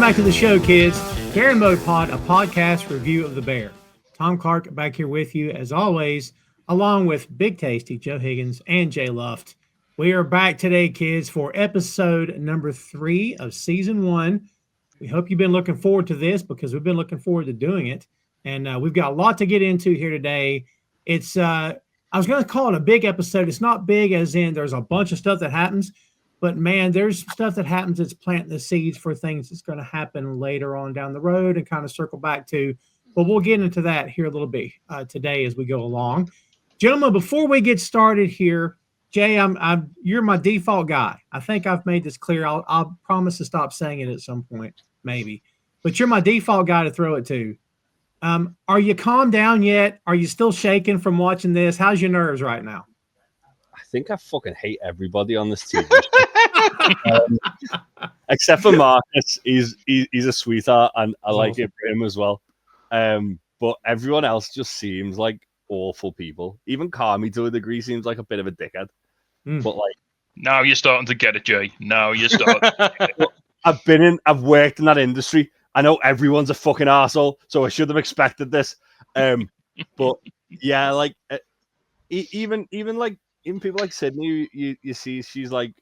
back to the show, kids. Bear Mode Pod, a podcast review of the Bear. Tom Clark back here with you, as always, along with Big Tasty, Joe Higgens, and Jay Luft. We are back today, kids, for episode number 3 of season 1. We hope you've been looking forward to this because we've been looking forward to doing it. And we've got a lot to get into here today. It's, I was going to call it a big episode. It's not big as in there's a bunch of stuff that happens. But, man, there's stuff that happens that's planting the seeds for things that's going to happen later on down the road and kind of circle back to. But we'll get into that here a little bit today as we go along. Gentlemen, before we get started here, Jay, you're my default guy. I think I've made this clear. I'll promise to stop saying it at some point, maybe. But you're my default guy to throw it to. Are you calmed down yet? Are you still shaking from watching this? How's your nerves right now? I think I fucking hate everybody on this team. Except for Marcus. He's a sweetheart, and I like it for him as well. But everyone else just seems like awful people. Even Carmy, to a degree, seems like a bit of a dickhead. But like, now you're starting to get it, Jay. Now you're starting. I've worked in that industry. I know everyone's a fucking arsehole, so I should have expected this. But yeah, like even people like Sydney, you see she's like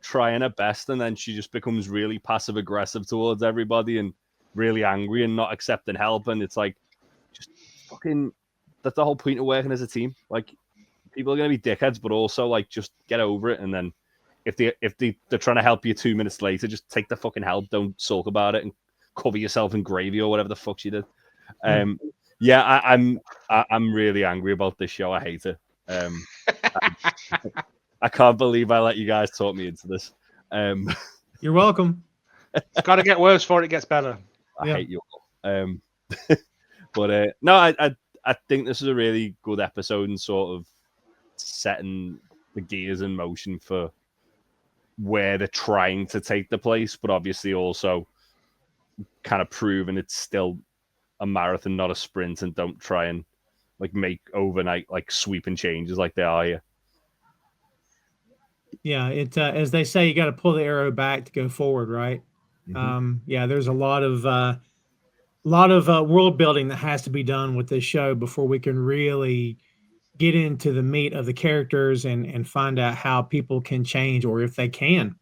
trying her best, and then she just becomes really passive aggressive towards everybody and really angry and not accepting help. And it's like, just fucking, that's the whole point of working as a team. Like, people are gonna be dickheads, but also like just get over it. And then if they're trying to help you 2 minutes later, just take the fucking help. Don't sulk about it and cover yourself in gravy or whatever the fuck she did. Yeah, I'm really angry about this show. I hate it. I can't believe I let you guys talk me into this. You're welcome. It's got to get worse before it gets better. I hate you all. But no, I think this is a really good episode and sort of setting the gears in motion for where they're trying to take the place, but obviously also kind of proving it's still a marathon, not a sprint, and don't try and like make overnight like sweeping changes like they are here. Yeah, it as they say, you got to pull the arrow back to go forward, right? Mm-hmm. Yeah, there's a lot of world building that has to be done with this show before we can really get into the meat of the characters and find out how people can change or if they can.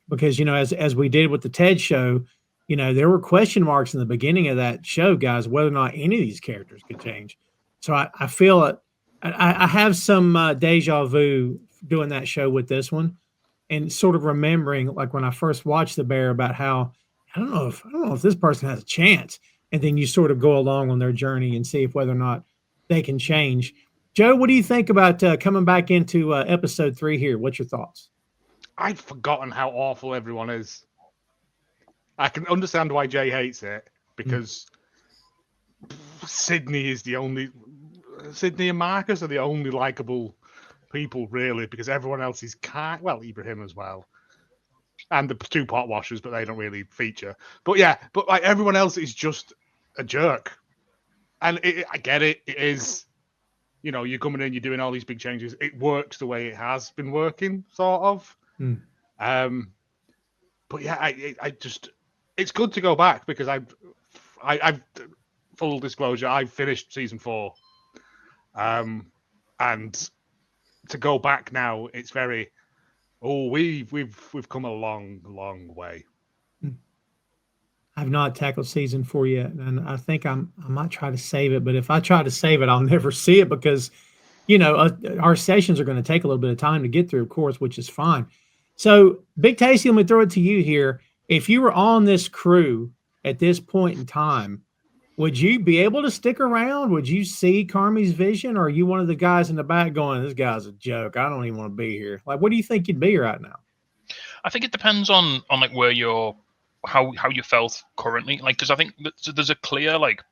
Because, as we did with the TED show, there were question marks in the beginning of that show, guys, whether or not any of these characters could change. So I feel it. I have some deja vu doing that show with this one, and sort of remembering like when I first watched The Bear about how I don't know if this person has a chance, and then you sort of go along on their journey and see if whether or not they can change. Joe, what do you think about coming back into episode 3 here? What's your thoughts? I'd forgotten how awful everyone is. I can understand why Jay hates it because Sydney and Marcus are the only likable people, really, because everyone else is kind. Well, Ibrahim as well, and the 2 pot washers, but they don't really feature. But yeah, like everyone else is just a jerk, and I get it. It is, you're coming in, you're doing all these big changes. It works the way it has been working, sort of. But yeah, I just. It's good to go back because I've full disclosure, I've finished season 4, and to go back now, it's very, we've come a long way. I've not tackled season 4 yet, and I think I might try to save it. But if I try to save it, I'll never see it because, our sessions are going to take a little bit of time to get through, of course, which is fine. So, Big Tasty, let me throw it to you here. If you were on this crew at this point in time, would you be able to stick around? Would you see Carmy's vision, or are you one of the guys in the back going, this guy's a joke, I don't even want to be here? Like, what do you think you'd be right now? I think it depends on like where how you felt currently. Like, because I think there's a clear, like,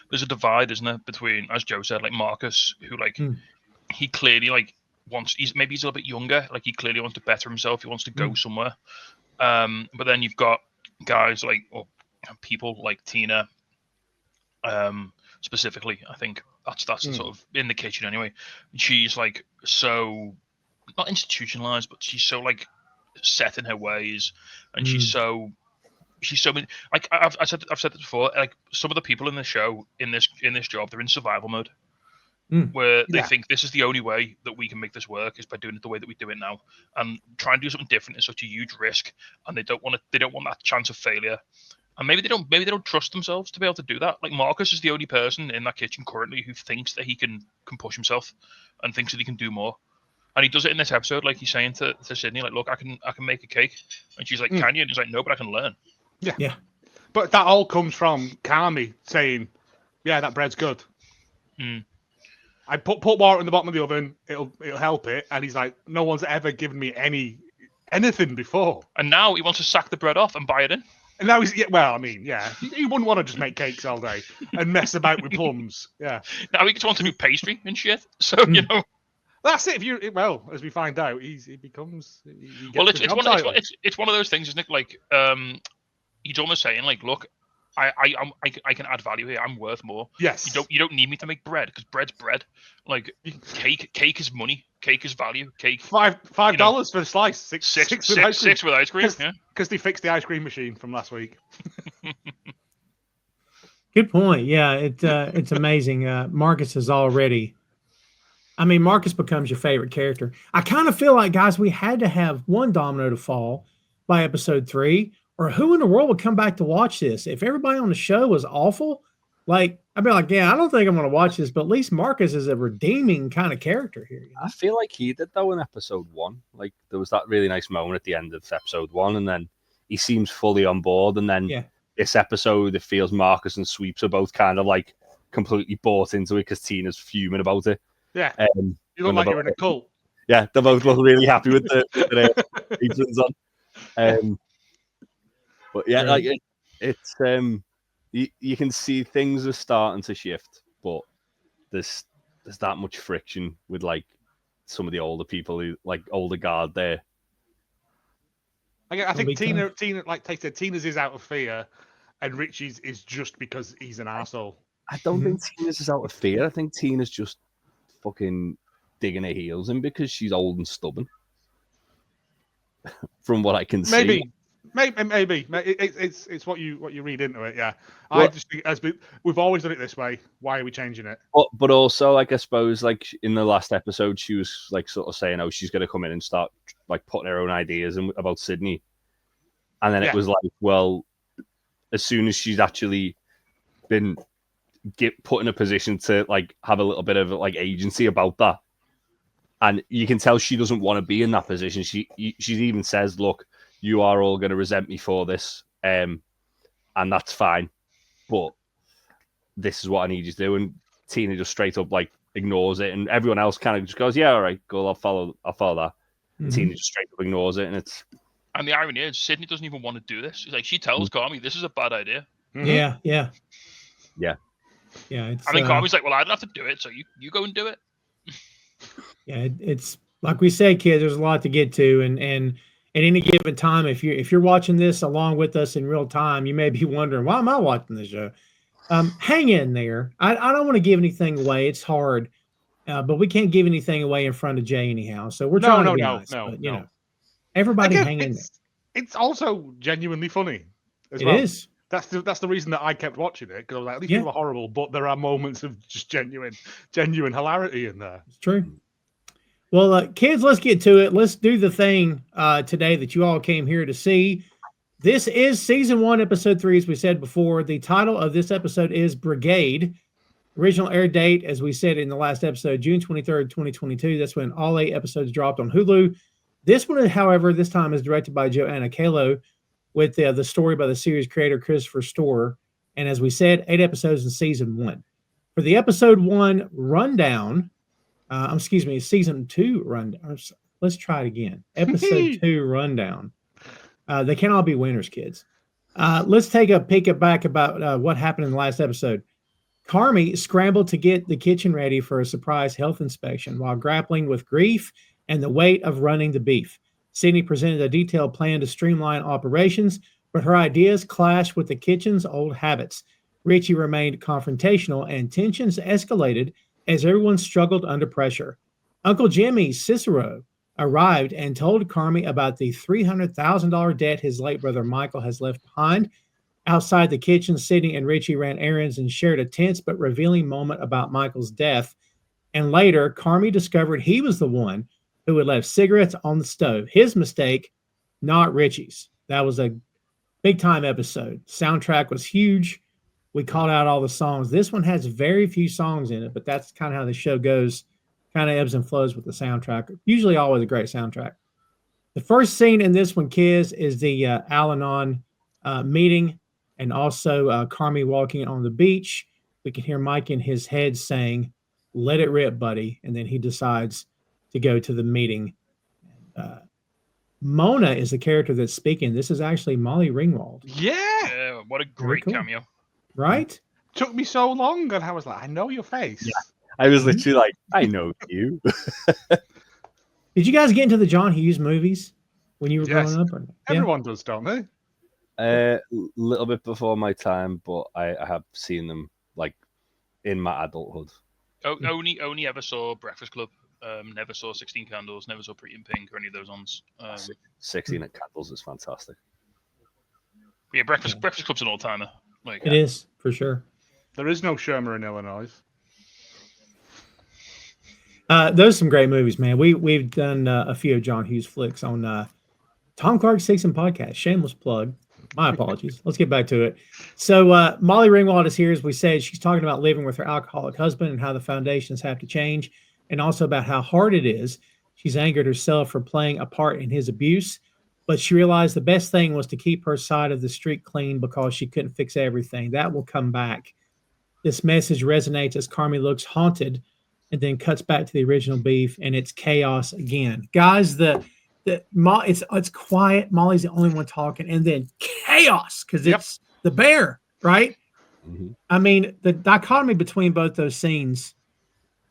there's a divide, isn't there, between, as Joe said, like Marcus, who like he clearly like he's a little bit younger, like he clearly wants to better himself, he wants to go somewhere. But then you've got guys like, or people like Tina, specifically. I think that's sort of in the kitchen anyway. She's like so not institutionalized, but she's so like set in her ways, and she's so she's so like I've said this before. Like some of the people in the show in this job, they're in survival mode, where they think this is the only way that we can make this work is by doing it the way that we do it now, and trying to do something different is such a huge risk, and they don't want that chance of failure, and maybe they don't trust themselves to be able to do that. Like Marcus is the only person in that kitchen currently who thinks that he can push himself, and thinks that he can do more. And he does it in this episode, like he's saying to Sydney, like, look, I can make a cake. And she's like, can you? And he's like, no, but I can learn. Yeah. But that all comes from Carmy saying, yeah, that bread's good. I put water in the bottom of the oven, it'll help it. And he's like, no one's ever given me anything before. And now he wants to sack the bread off and buy it in. And now he's, he wouldn't want to just make cakes all day and mess about with plums. Yeah. Now he just wants to do pastry and shit. So, you know. That's it. As we find out, he becomes. He gets it's one of those things, isn't it? Like, he's almost saying, like, look, I can add value here. I'm worth more. Yes. You don't need me to make bread because bread's bread. Like, cake is money. Cake is value. Cake. $5 for a slice. Six with ice cream. Yeah. Because they fixed the ice cream machine from last week. Good point. Yeah, it's amazing. Marcus is already. I mean, Marcus becomes your favorite character. I kind of feel like, guys, we had to have one domino to fall by episode 3, or who in the world would come back to watch this? If everybody on the show was awful, like, I'd be like, yeah, I don't think I'm going to watch this, but at least Marcus is a redeeming kind of character here. You know? I feel like he did, though, in episode 1. Like, there was that really nice moment at the end of episode 1, and then he seems fully on board, and then this episode, it feels Marcus and Sweeps are both kind of, like, completely bought into it because Tina's fuming about it. Yeah, you look like you're in a cult. Yeah, they both look really happy with the patrons on. But yeah, like it's you can see things are starting to shift, but there's that much friction with like some of the older people who like older guard there. I think Tina, like Tate said, Tina's is out of fear, and Richie's is just because he's an arsehole. I don't think Tina's is out of fear. I think Tina's just fucking digging her heels in because she's old and stubborn. From what I can see. Maybe. It's what you read into it. Yeah, well, I just think we've always done it this way. Why are we changing it? But also, like I suppose, like in the last episode, she was like sort of saying, "Oh, she's going to come in and start like putting her own ideas about Sydney," and then it was like, well, as soon as she's actually been put in a position to like have a little bit of like agency about that, and you can tell she doesn't want to be in that position. She even says, "Look, you are all going to resent me for this, and that's fine, but this is what I need you to do." And Tina just straight up like ignores it, and everyone else kind of just goes, "Yeah, all right, cool, I'll follow that." Mm-hmm. Tina just straight up ignores it, and the irony is, Sydney doesn't even want to do this. She's like, she tells Carmy, "This is a bad idea." Mm-hmm. Yeah. I mean, Carmy's like, "Well, I don't have to do it, so you go and do it." Yeah, it's like we said, kids. There's a lot to get to, and at any given time, if you're watching this along with us in real time, you may be wondering, why am I watching this show? Hang in there. I don't want to give anything away. It's hard, but we can't give anything away in front of Jay anyhow. So we're trying to be nice. But, you know, everybody hang in there. It's also genuinely funny. It is. That's the reason that I kept watching it, because I was like, these people are horrible, but there are moments of just genuine hilarity in there. It's true. Well, kids, let's get to it. Let's do the thing today that you all came here to see. This is season 1, episode 3, as we said before. The title of this episode is Brigade. Original air date, as we said in the last episode, June 23rd, 2022. That's when all 8 episodes dropped on Hulu. This one, however, this time is directed by Joanna Kalo, with the story by the series creator Christopher Storer. And as we said, 8 episodes in season 1. For the episode 1 rundown, season 2 rundown. Let's try it again. Episode 2 rundown. They can't all be winners, kids. Let's take a peek back about what happened in the last episode. Carmy scrambled to get the kitchen ready for a surprise health inspection while grappling with grief and the weight of running the beef. Sydney presented a detailed plan to streamline operations, but her ideas clashed with the kitchen's old habits. Richie remained confrontational, and tensions escalated as everyone struggled under pressure. Uncle Jimmy Cicero arrived and told Carmy about the $300,000 debt his late brother Michael has left behind. Outside the kitchen, Sydney and Richie ran errands and shared a tense but revealing moment about Michael's death. And later, Carmy discovered he was the one who had left cigarettes on the stove. His mistake, not Richie's. That was a big-time episode. Soundtrack was huge. We called out all the songs. This one has very few songs in it, but that's kind of how the show goes. Kind of ebbs and flows with the soundtrack. Usually always a great soundtrack. The first scene in this one, Kiz, is the Al-Anon meeting, and also Carmy walking on the beach. We can hear Mike in his head saying, "Let it rip, buddy." And then he decides to go to the meeting. Mona is the character that's speaking. This is actually Molly Ringwald. Yeah, what a great cameo. Right? Took me so long, and I was like, I know your face. Yeah. I was literally like, I know you. Did you guys get into the John Hughes movies when you were growing up? Or, Everyone does, don't they? A little bit before my time, but I have seen them like in my adulthood. Only ever saw Breakfast Club. Never saw 16 Candles. Never saw Pretty in Pink or any of those ones. 16 Candles is fantastic. Yeah, Breakfast Club's an all timer. Like it is for sure. There is no Shermer in Illinois. Those are some great movies, man. We've done a few of John Hughes flicks on Tom Clark's Six and Podcast. Shameless plug. My apologies. Let's get back to it. So Molly Ringwald is here, as we said. She's talking about living with her alcoholic husband and how the foundations have to change, and also about how hard it is. She's angered herself for playing a part in his abuse, but she realized the best thing was to keep her side of the street clean because she couldn't fix everything. That will come back. This message resonates as Carmy looks haunted and then cuts back to the original beef, and it's chaos again. Guys, it's quiet. Molly's the only one talking, and then chaos because it's the bear, right? Mm-hmm. I mean, the dichotomy between both those scenes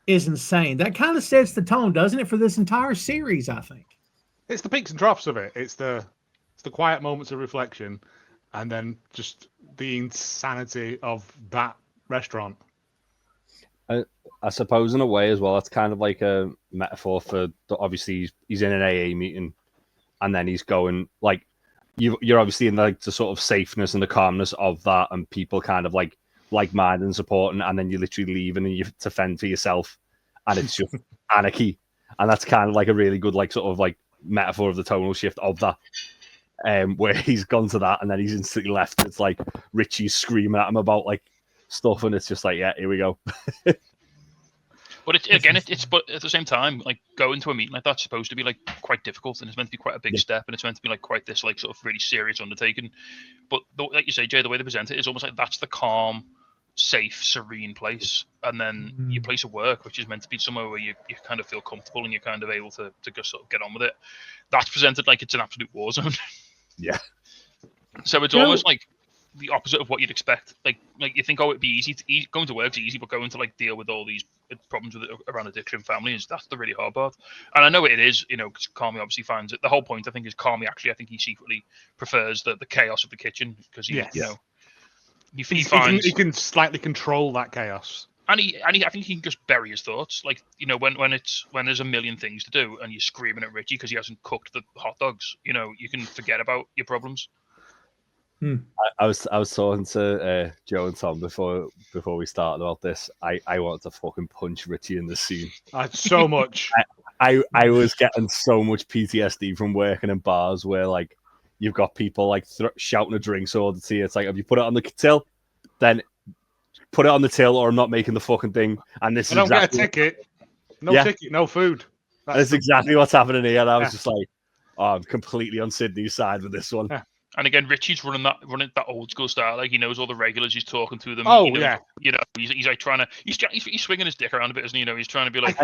is insane. That kind of sets the tone, doesn't it, for this entire series, I think. It's the peaks and troughs of it. It's the quiet moments of reflection, and then just the insanity of that restaurant. I suppose in a way as well, that's kind of like a metaphor for obviously he's in an AA meeting, and then he's going like you're obviously in like the sort of safeness and the calmness of that, and people kind of like-minded and supporting, and then you literally leave and you have to fend for yourself, and it's just anarchy, and that's kind of like a really good like sort of like metaphor of the tonal shift of that. Where he's gone to that, and then he's instantly left. It's like Richie's screaming at him about like stuff, and it's just like, yeah, here we go. But it's but at the same time, like going to a meeting like that's supposed to be like quite difficult, and it's meant to be quite a big step, and it's meant to be like quite this like sort of really serious undertaking. But like you say, Jay, the way they present it is almost like that's the calm, safe, serene place, and then your place of work, which is meant to be somewhere where you kind of feel comfortable and you're kind of able to just sort of get on with it. That's presented like it's an absolute war zone. Yeah. So it's almost like the opposite of what you'd expect. Like you think, oh, it'd be easy. Going to work's easy, but going to like deal with all these problems with around addiction and family that's the really hard part. And I know it is, because Carmy obviously finds it. The whole point, I think, is Carmy actually, I think he secretly prefers the chaos of the kitchen because he finds he can slightly control that chaos. And I think he can just bury his thoughts. Like, when there's a million things to do and you're screaming at Richie because he hasn't cooked the hot dogs, you can forget about your problems. I was talking to Joe and Tom before we started about this. I wanted to fucking punch Richie in the scene. So much. I was getting so much PTSD from working in bars where like you've got people like shouting a drinks order to you. It's like, have you put it on the till? Then put it on the till, or I'm not making the fucking thing. And this is exactly get a ticket. Ticket, no food. That's exactly what's happening here. And I was just like, I'm completely on Sydney's side with this one. Yeah. And again, Richie's running that old school style. Like he knows all the regulars. He's talking to them. He's like trying to. He's swinging his dick around a bit, isn't he? He's trying to be like.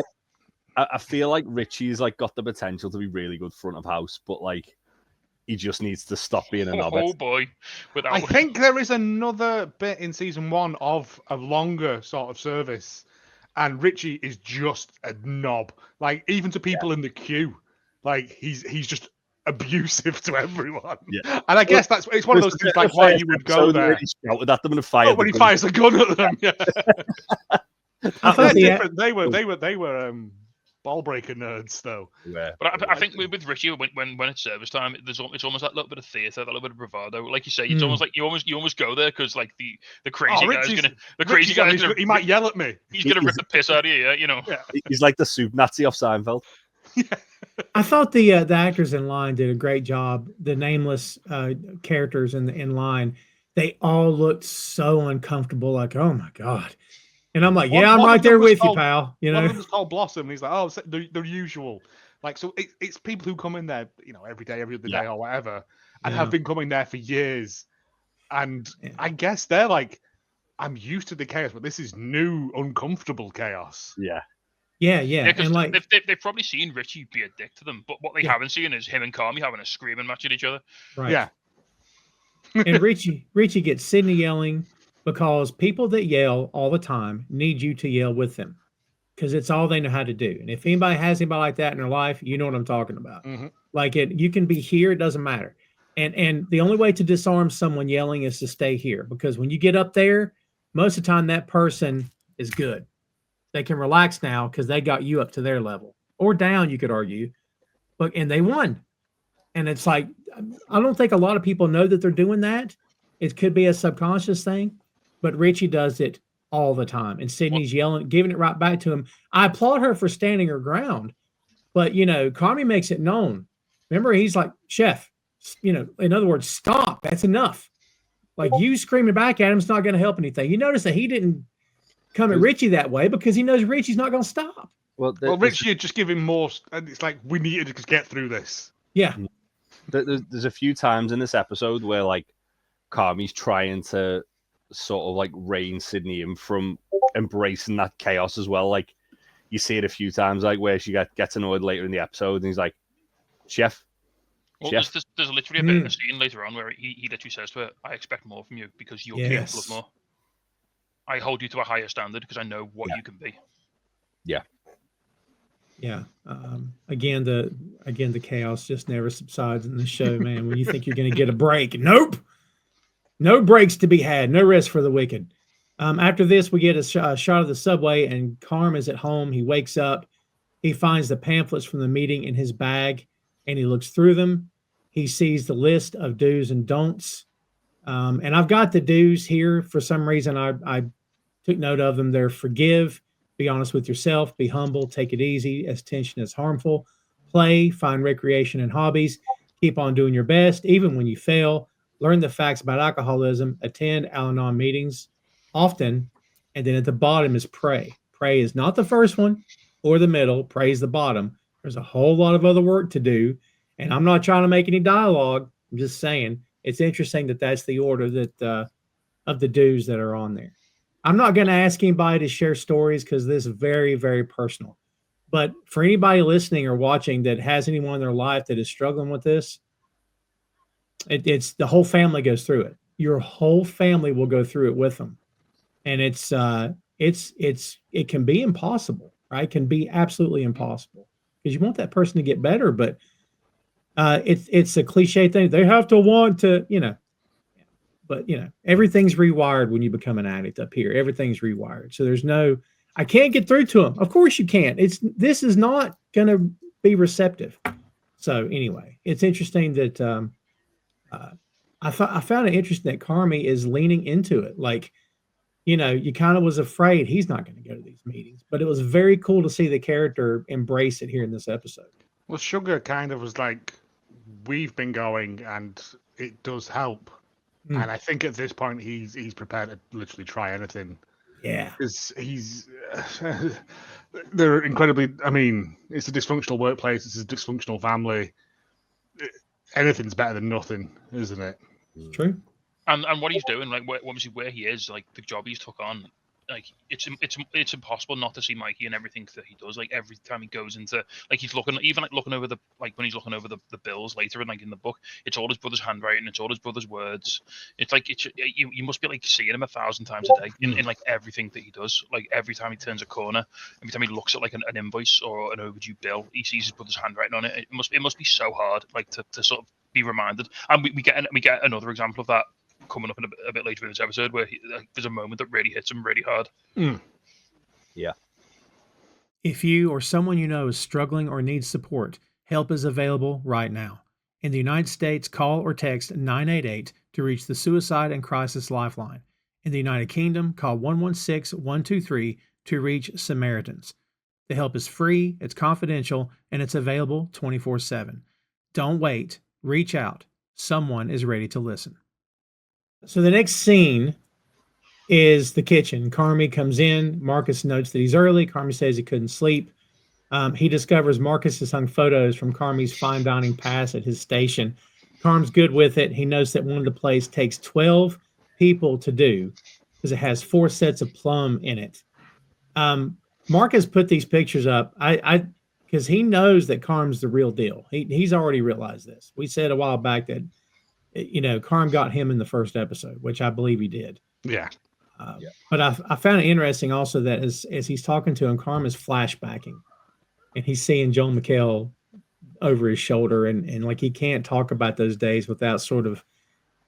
I feel like Richie's like got the potential to be really good front of house, but like he just needs to stop being a knobhead. Oh boy! I think there is another bit in season 1 of a longer sort of service, and Richie is just a knob. Like even to people in the queue, like he's just abusive to everyone. Yeah. And I guess it's one of those things like why you would go there. He shouted at them and fired. When he fires the gun at them, yeah. I thought They're different. They were ball breaker nerds, though. Yeah. But I think with Richie, when it's service time, it's almost that little bit of theatre, that little bit of bravado. Like you say, it's almost like you almost go there because like the crazy guy's gonna he might yell at me. He's gonna rip the piss out of you, you know. Yeah. He's like the soup Nazi of Seinfeld. I thought the actors in line did a great job. The nameless characters in line, they all looked so uncomfortable. Like, oh my god! And I'm like, yeah, I'm right there with you, pal. You know, one of them was called Blossom, and he's like, oh, they're usual. Like, so it's people who come in there, you know, every day, every other day, or whatever, and have been coming there for years. And I guess they're like, I'm used to the chaos, but this is new, uncomfortable chaos. Yeah. Yeah. Because And like, they've probably seen Richie be a dick to them, but what they haven't seen is him and Carmy having a screaming match at each other. right. Yeah. And Richie gets Sydney yelling because people that yell all the time need you to yell with them because it's all they know how to do. And if anybody has anybody like that in their life, you know what I'm talking about. Mm-hmm. Like you can be here, it doesn't matter. And the only way to disarm someone yelling is to stay here, because when you get up there, most of the time that person is good. They can relax now because they got you up to their level, or down, you could argue. And they won. And it's like, I don't think a lot of people know that they're doing that. It could be a subconscious thing, but Richie does it all the time. And Sydney's yelling, giving it right back to him. I applaud her for standing her ground, but you know, Carmy makes it known. Remember, he's like, Chef, you know, in other words, stop. That's enough. Like, you screaming back at him is not going to help anything. You notice that he didn't come at Richie that way because he knows Richie's not going to stop. Well, Richie had just given more, and it's like, we need to just get through this. Yeah. There's a few times in this episode where like Carmy's trying to sort of like rein Sydney in from embracing that chaos as well. Like, you see it a few times, like where she gets annoyed later in the episode, and he's like, Chef. Well, there's literally a bit in the scene later on where he literally says to her, I expect more from you because you're capable of more. I hold you to a higher standard because I know what you can be. Yeah. Yeah. Again, the chaos just never subsides in the show, man. When you think you're going to get a break, nope. No breaks to be had. No rest for the wicked. After this, we get a shot of the subway, and Carm is at home. He wakes up. He finds the pamphlets from the meeting in his bag, and he looks through them. He sees the list of do's and don'ts. And I've got the do's here. For some reason, I took note of them. They're forgive, be honest with yourself, be humble, take it easy, as tension is harmful, play, find recreation and hobbies, keep on doing your best, even when you fail, learn the facts about alcoholism, attend Al-Anon meetings often, and then at the bottom is pray. Pray is not the first one or the middle, pray is the bottom. There's a whole lot of other work to do, and I'm not trying to make any dialogue. I'm just saying it's interesting that that's the order that of the do's that are on there. I'm not going to ask anybody to share stories because this is very, very personal. But for anybody listening or watching that has anyone in their life that is struggling with this, it's the whole family goes through it. Your whole family will go through it with them, and it can be impossible, right? It can be absolutely impossible because you want that person to get better, but it's a cliche thing. They have to want to, you know. But, you know, everything's rewired when you become an addict up here. Everything's rewired. So there's no, I can't get through to them. Of course you can't. This is not going to be receptive. So anyway, it's interesting that I found it interesting that Carmy is leaning into it. Like, you know, you kind of was afraid he's not going to go to these meetings, but it was very cool to see the character embrace it here in this episode. Well, Sugar kind of was like, we've been going and it does help. And I think at this point he's prepared to literally try anything. Yeah, because they're incredibly. I mean, it's a dysfunctional workplace. It's a dysfunctional family. Anything's better than nothing, isn't it? True. And what he's doing, like obviously where he is, like the job he's took on, like it's impossible not to see Mikey and everything that he does. Like every time he goes into, like he's looking over the, like when he's looking over the bills later and like in the book, it's all his brother's handwriting, it's all his brother's words. It's like you must be like seeing him 1,000 times a day in like everything that he does. Like every time he turns a corner, every time he looks at like an invoice or an overdue bill, he sees his brother's handwriting on it. It must be so hard, like to sort of be reminded. And we get another example of that coming up in a bit later in this episode where there's a moment that really hits him really hard. Yeah. If you or someone you know is struggling or needs support, help is available right now. In the United States, call or text 988 to reach the Suicide and Crisis Lifeline. In the United Kingdom, call 116-123 to reach Samaritans. The help is free, it's confidential, and it's available 24/7. Don't wait. Reach out. Someone is ready to listen. So the next scene is the kitchen. Carmy comes in. Marcus notes that he's early. Carmy says he couldn't sleep. He discovers Marcus has hung photos from Carmy's fine dining pass at his station. Carm's good with it. He notes that one of the plays takes 12 people to do because it has 4 sets of plum in it. Marcus put these pictures up. Because he knows that Carm's the real deal. He's already realized this. We said a while back that Carm got him in the first episode, which I believe he did. Yeah. But I found it interesting also that as he's talking to him, Carm is flashbacking, and he's seeing Joan McHale over his shoulder, and like he can't talk about those days without sort of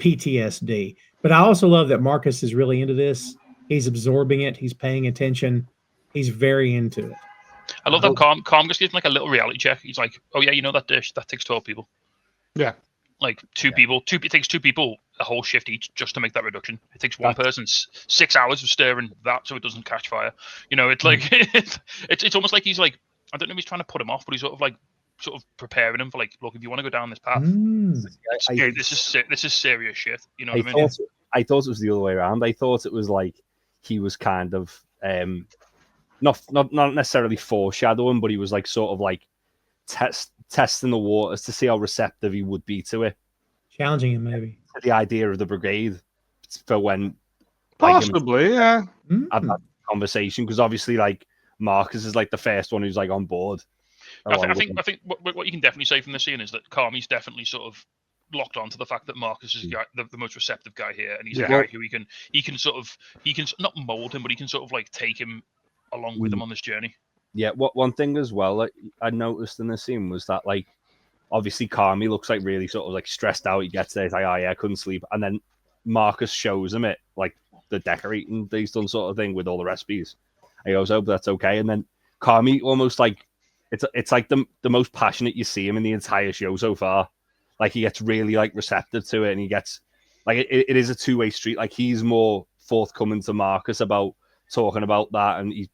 PTSD. But I also love that Marcus is really into this. He's absorbing it. He's paying attention. He's very into it. I love that Carm just gives him like a little reality check. He's like, "Oh yeah, you know that dish that takes 12 people." Yeah. Like people. It takes 2 people a whole shift each just to make that reduction. It takes one person 6 hours of stirring that so it doesn't catch fire. It's like it's almost like he's like, I don't know if he's trying to put him off, but he's sort of preparing him for like, look, if you want to go down this path, this is serious shit. You know what I mean? I thought it was the other way around. I thought it was like he was kind of not necessarily foreshadowing, but he was like sort of like testing the waters to see how receptive he would be to it, challenging him maybe. The idea of the brigade for when possibly have that conversation, because obviously like Marcus is like the first one who's like on board. I think what you can definitely say from this scene is that Carmy's definitely sort of locked on to the fact that Marcus is the most receptive guy here, and he's a guy who he can not mold him, but he can sort of like take him along with him on this journey. Yeah, one thing as well like, I noticed in the scene was that like obviously Carmy looks like really sort of like stressed out. He gets there, he's like, "Oh yeah, I couldn't sleep," and then Marcus shows him it like the decorating that he's done sort of thing with all the recipes. He goes, "Oh, but that's okay," and then Carmy almost like it's like the most passionate you see him in the entire show so far. Like he gets really like receptive to it, and he gets like it is a two-way street. Like he's more forthcoming to Marcus about talking about that, and he's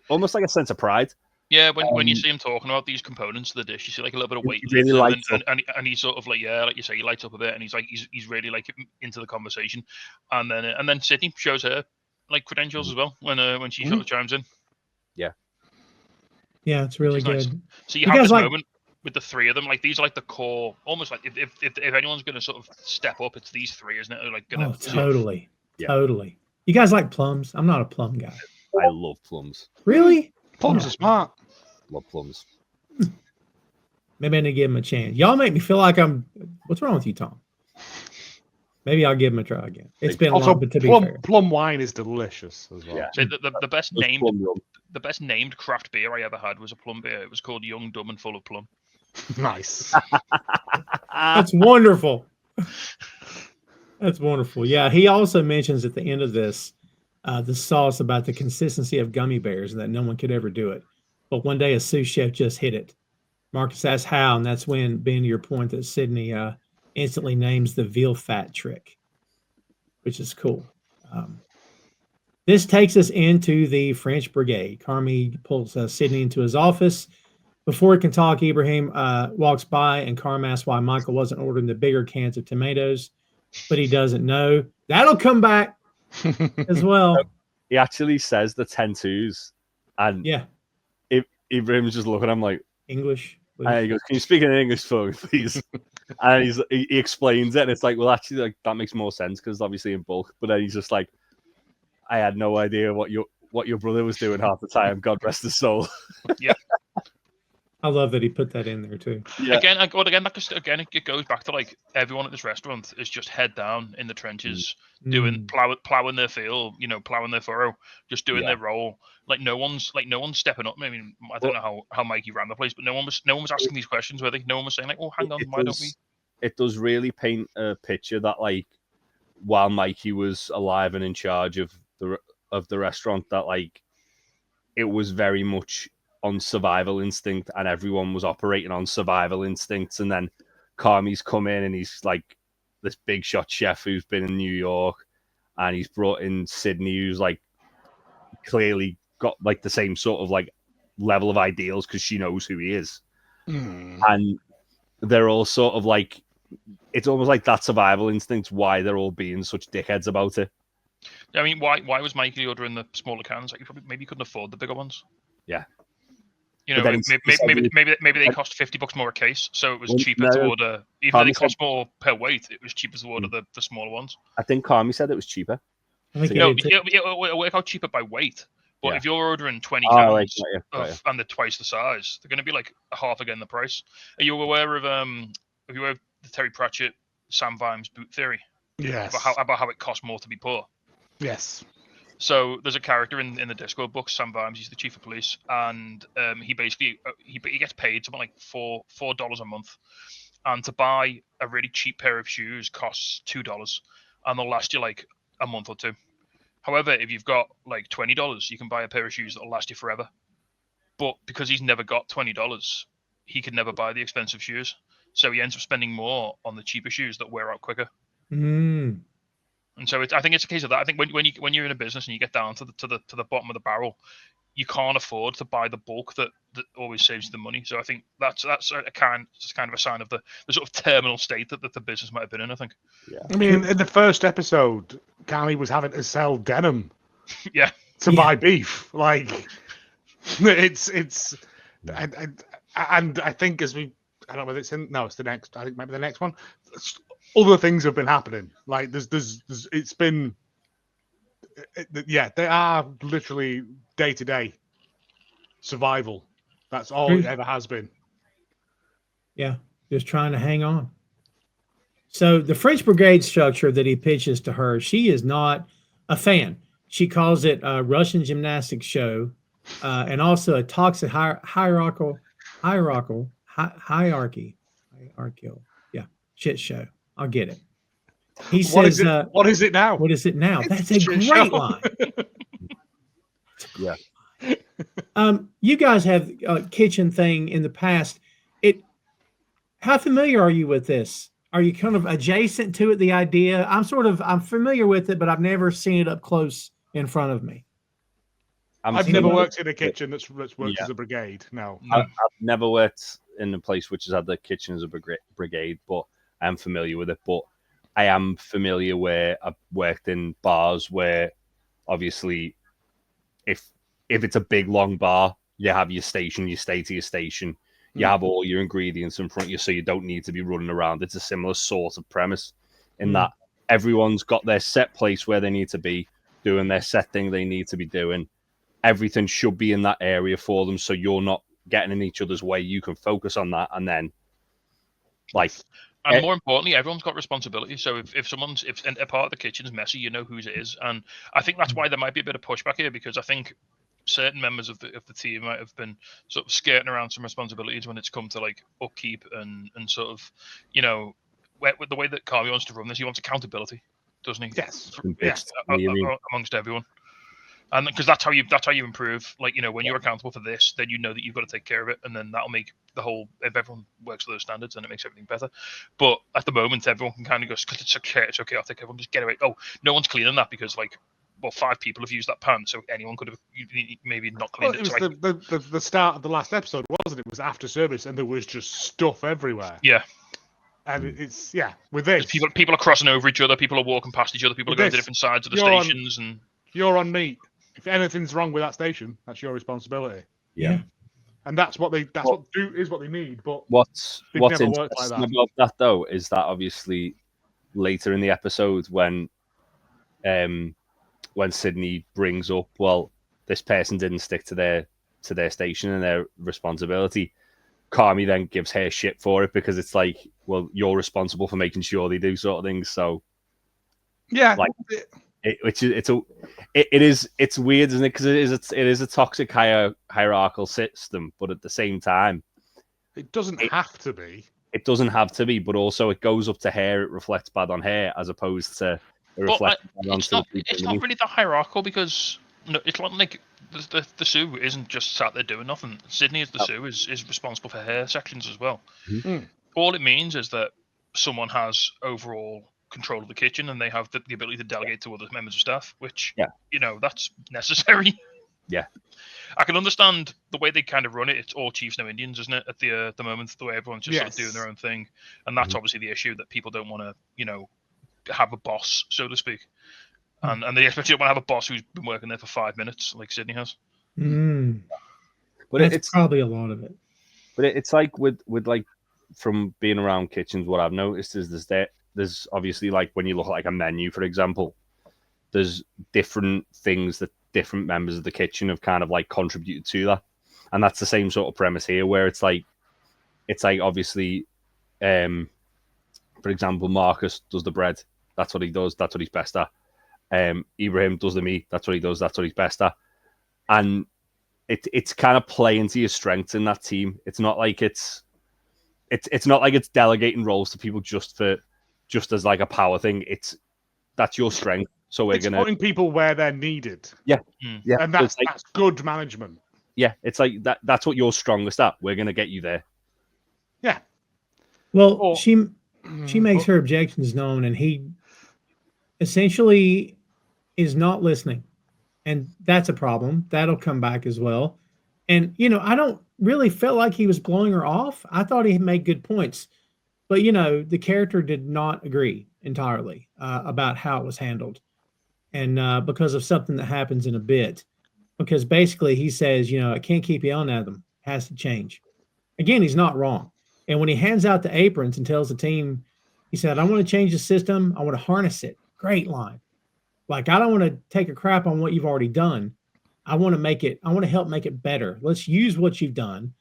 almost like a sense of pride. Yeah, when you see him talking about these components of the dish, you see like a little bit of weight. He really lights up. And he's sort of like, yeah, like you say, he lights up a bit, and he's like, he's really like into the conversation. And then Sydney shows her like credentials as well when she sort of chimes in. Yeah, it's really good. Nice. So you have this moment with the 3 of them. Like these are like the core, almost like if anyone's going to sort of step up, it's these 3, isn't it? They're like gonna, totally. You guys like plums? I'm not a plum guy. I love plums. Really? Plums are smart. Love plums. Maybe I need to give them a chance. Y'all make me feel like I'm. What's wrong with you, Tom? Maybe I'll give them a try again. It's been also, long, but to be fair, plum wine is delicious as well. Yeah. So the best named craft beer I ever had was a plum beer. It was called Young, Dumb, and Full of Plum. Nice. That's wonderful. That's wonderful. Yeah, he also mentions at the end of this the sauce about the consistency of gummy bears and that no one could ever do it. But one day a sous chef just hit it. Marcus asks how, and that's when, being your point, that Sydney instantly names the veal fat trick, which is cool. This takes us into the French Brigade. Carmy pulls Sydney into his office. Before he can talk, Ibrahim walks by, and Carm asks why Michael wasn't ordering the bigger cans of tomatoes, but he doesn't know. That'll come back as well. He actually says the 10-2s, and Ibrahim's just looking at him like, English. And he goes, "Can you speak in English for me, please?" And he explains it, and it's like, well, actually, like that makes more sense because obviously in bulk. But then he's just like, "I had no idea what your brother was doing half the time. God rest his soul." Yeah. I love that he put that in there too. Yeah. It goes back to like everyone at this restaurant is just head down in the trenches, doing plowing their field, plowing their furrow, just doing their role. Like no one's stepping up. I mean, I don't know how Mikey ran the place, but no one was asking these questions, were they? No one was saying like, "Oh, hang on, why don't we?" It does really paint a picture that like while Mikey was alive and in charge of the restaurant, that like it was very much on survival instinct, and everyone was operating on survival instincts. And then Carmy's come in, and he's like this big shot chef who's been in New York, and he's brought in Sydney, who's like clearly got like the same sort of like level of ideals because she knows who he is. And they're all sort of like, it's almost like that survival instinct, why they're all being such dickheads about it. I mean, why was Mikey ordering the smaller cans? Like, maybe he couldn't afford the bigger ones. Yeah. You know, maybe they cost $50 more a case, so it was cheaper to order. Even though they cost more per weight, it was cheaper to order the smaller ones. I think Carmy said it was cheaper. No, it'll work out cheaper by weight. But if you're ordering 20 cans and they're twice the size, they're going to be like half again the price. Are you aware of the Terry Pratchett, Sam Vimes boot theory? Yes. About how it costs more to be poor. Yes. So there's a character in the Discord book, Sam Vimes. He's the chief of police, and he basically he gets paid something like $4 a month, and to buy a really cheap pair of shoes costs $2, and they'll last you like a month or two. However, if you've got like $20, you can buy a pair of shoes that'll last you forever. But because he's never got $20, he can never buy the expensive shoes. So he ends up spending more on the cheaper shoes that wear out quicker. Mm. And so I think it's a case of that. I think when you're in a business and you get down to the bottom of the barrel, you can't afford to buy the bulk that always saves you the money. So I think that's kind of a sign of the sort of terminal state that the business might have been in. I think. Yeah. I mean, in the first episode, Carmy was having to sell denim. Yeah. To buy beef, like it's, and I think as we, I don't know whether it's in. No, it's the next. I think maybe the next one. Other things have been happening. Like it's been. Yeah, they are literally day-to-day survival. That's all it ever has been. Yeah, just trying to hang on. So the French Brigade structure that he pitches to her, she is not a fan. She calls it a Russian gymnastics show, and also a toxic hierarchical, yeah, shit show. I'll get it. He says, "What is it now? What is it now?" That's a great line. Yeah. You guys have a kitchen thing in the past. How familiar are you with this? Are you kind of adjacent to it? The idea? I'm familiar with it, but I've never seen it up close in front of me. I've never worked in a kitchen that's worked as a brigade. No. I've never worked in a place which has had the kitchen as a brigade, but I'm familiar with it. But I am familiar where I've worked in bars where obviously if it's a big long bar, you have your station, you stay to your station, you have all your ingredients in front of you, so you don't need to be running around. It's a similar sort of premise in that everyone's got their set place where they need to be, doing their set thing they need to be doing. Everything should be in that area for them, so you're not getting in each other's way. You can focus on that, and then and more importantly, everyone's got responsibility. So if a part of the kitchen is messy, you know whose it is. And I think that's why there might be a bit of pushback here, because I think certain members of the team might have been sort of skirting around some responsibilities when it's come to like upkeep and sort of, you know, with the way that Carmy wants to run this, he wants accountability, doesn't he? Yes. Amongst everyone. And because that's how you improve. Like, you know, when you're accountable for this, then you know that you've got to take care of it, and then that'll make the whole. If everyone works to those standards, then it makes everything better. But at the moment, everyone can kind of go, because it's chaotic. Everyone just get away. Oh, no one's cleaning that because 5 people have used that pan, so anyone could have maybe not cleaned it. Was the start of the last episode, wasn't it? It was after service, and there was just stuff everywhere. Yeah. And it's with this, people are crossing over each other. People are walking past each other. People are going to different sides of the stations, and you're on meat. If anything's wrong with that station, that's your responsibility. Yeah, and that's what they need. But what's interesting about that though is that obviously later in the episode when Sydney brings up, well, this person didn't stick to their station and their responsibility, Carmy then gives her shit for it because it's like, well, you're responsible for making sure they do sort of things. So yeah, it's weird, isn't it? Because it is a toxic hierarchical system, but at the same time, it doesn't have to be. It doesn't have to be, but also it goes up to her. It reflects bad on her, as opposed to it reflects bad on. It's not really that hierarchical because it's not like the Sue isn't just sat there doing nothing. Sydney, as the Sue, is responsible for her sections as well. Mm. All it means is that someone has overall control of the kitchen and they have the ability to delegate to other members of staff, which, that's necessary. Yeah. I can understand the way they kind of run it. It's all Chiefs, no Indians, isn't it? At the moment, the way everyone's just sort of doing their own thing. And that's obviously the issue, that people don't want to, have a boss, so to speak. And they especially don't want to have a boss who's been working there for 5 minutes, like Sydney has. But it's probably a lot of it. But it's like with like, from being around kitchens, what I've noticed is there's obviously, like, when you look at like a menu, for example, there's different things that different members of the kitchen have kind of like contributed to that. And that's the same sort of premise here, where it's like obviously, for example, Marcus does the bread. That's what he does. That's what he's best at. Ibrahim does the meat. That's what he does. That's what he's best at. And it's kind of playing to your strengths in that team. It's not like it's not like it's delegating roles to people just as like a power thing. That's your strength. So we're gonna putting people where they're needed. Yeah. And that's good management. Yeah, it's like that's what you're strongest at. We're gonna get you there. Yeah. Well, she makes her objections known, and he essentially is not listening. And that's a problem. That'll come back as well. And, I don't really feel like he was blowing her off. I thought he made good points. But, the character did not agree entirely about how it was handled. And because of something that happens in a bit. Because basically he says, I can't keep yelling at them. It has to change. Again, he's not wrong. And when he hands out the aprons and tells the team, he said, I want to change the system. I want to harness it. Great line. Like, I don't want to take a crap on what you've already done. I want to help make it better. Let's use what you've done.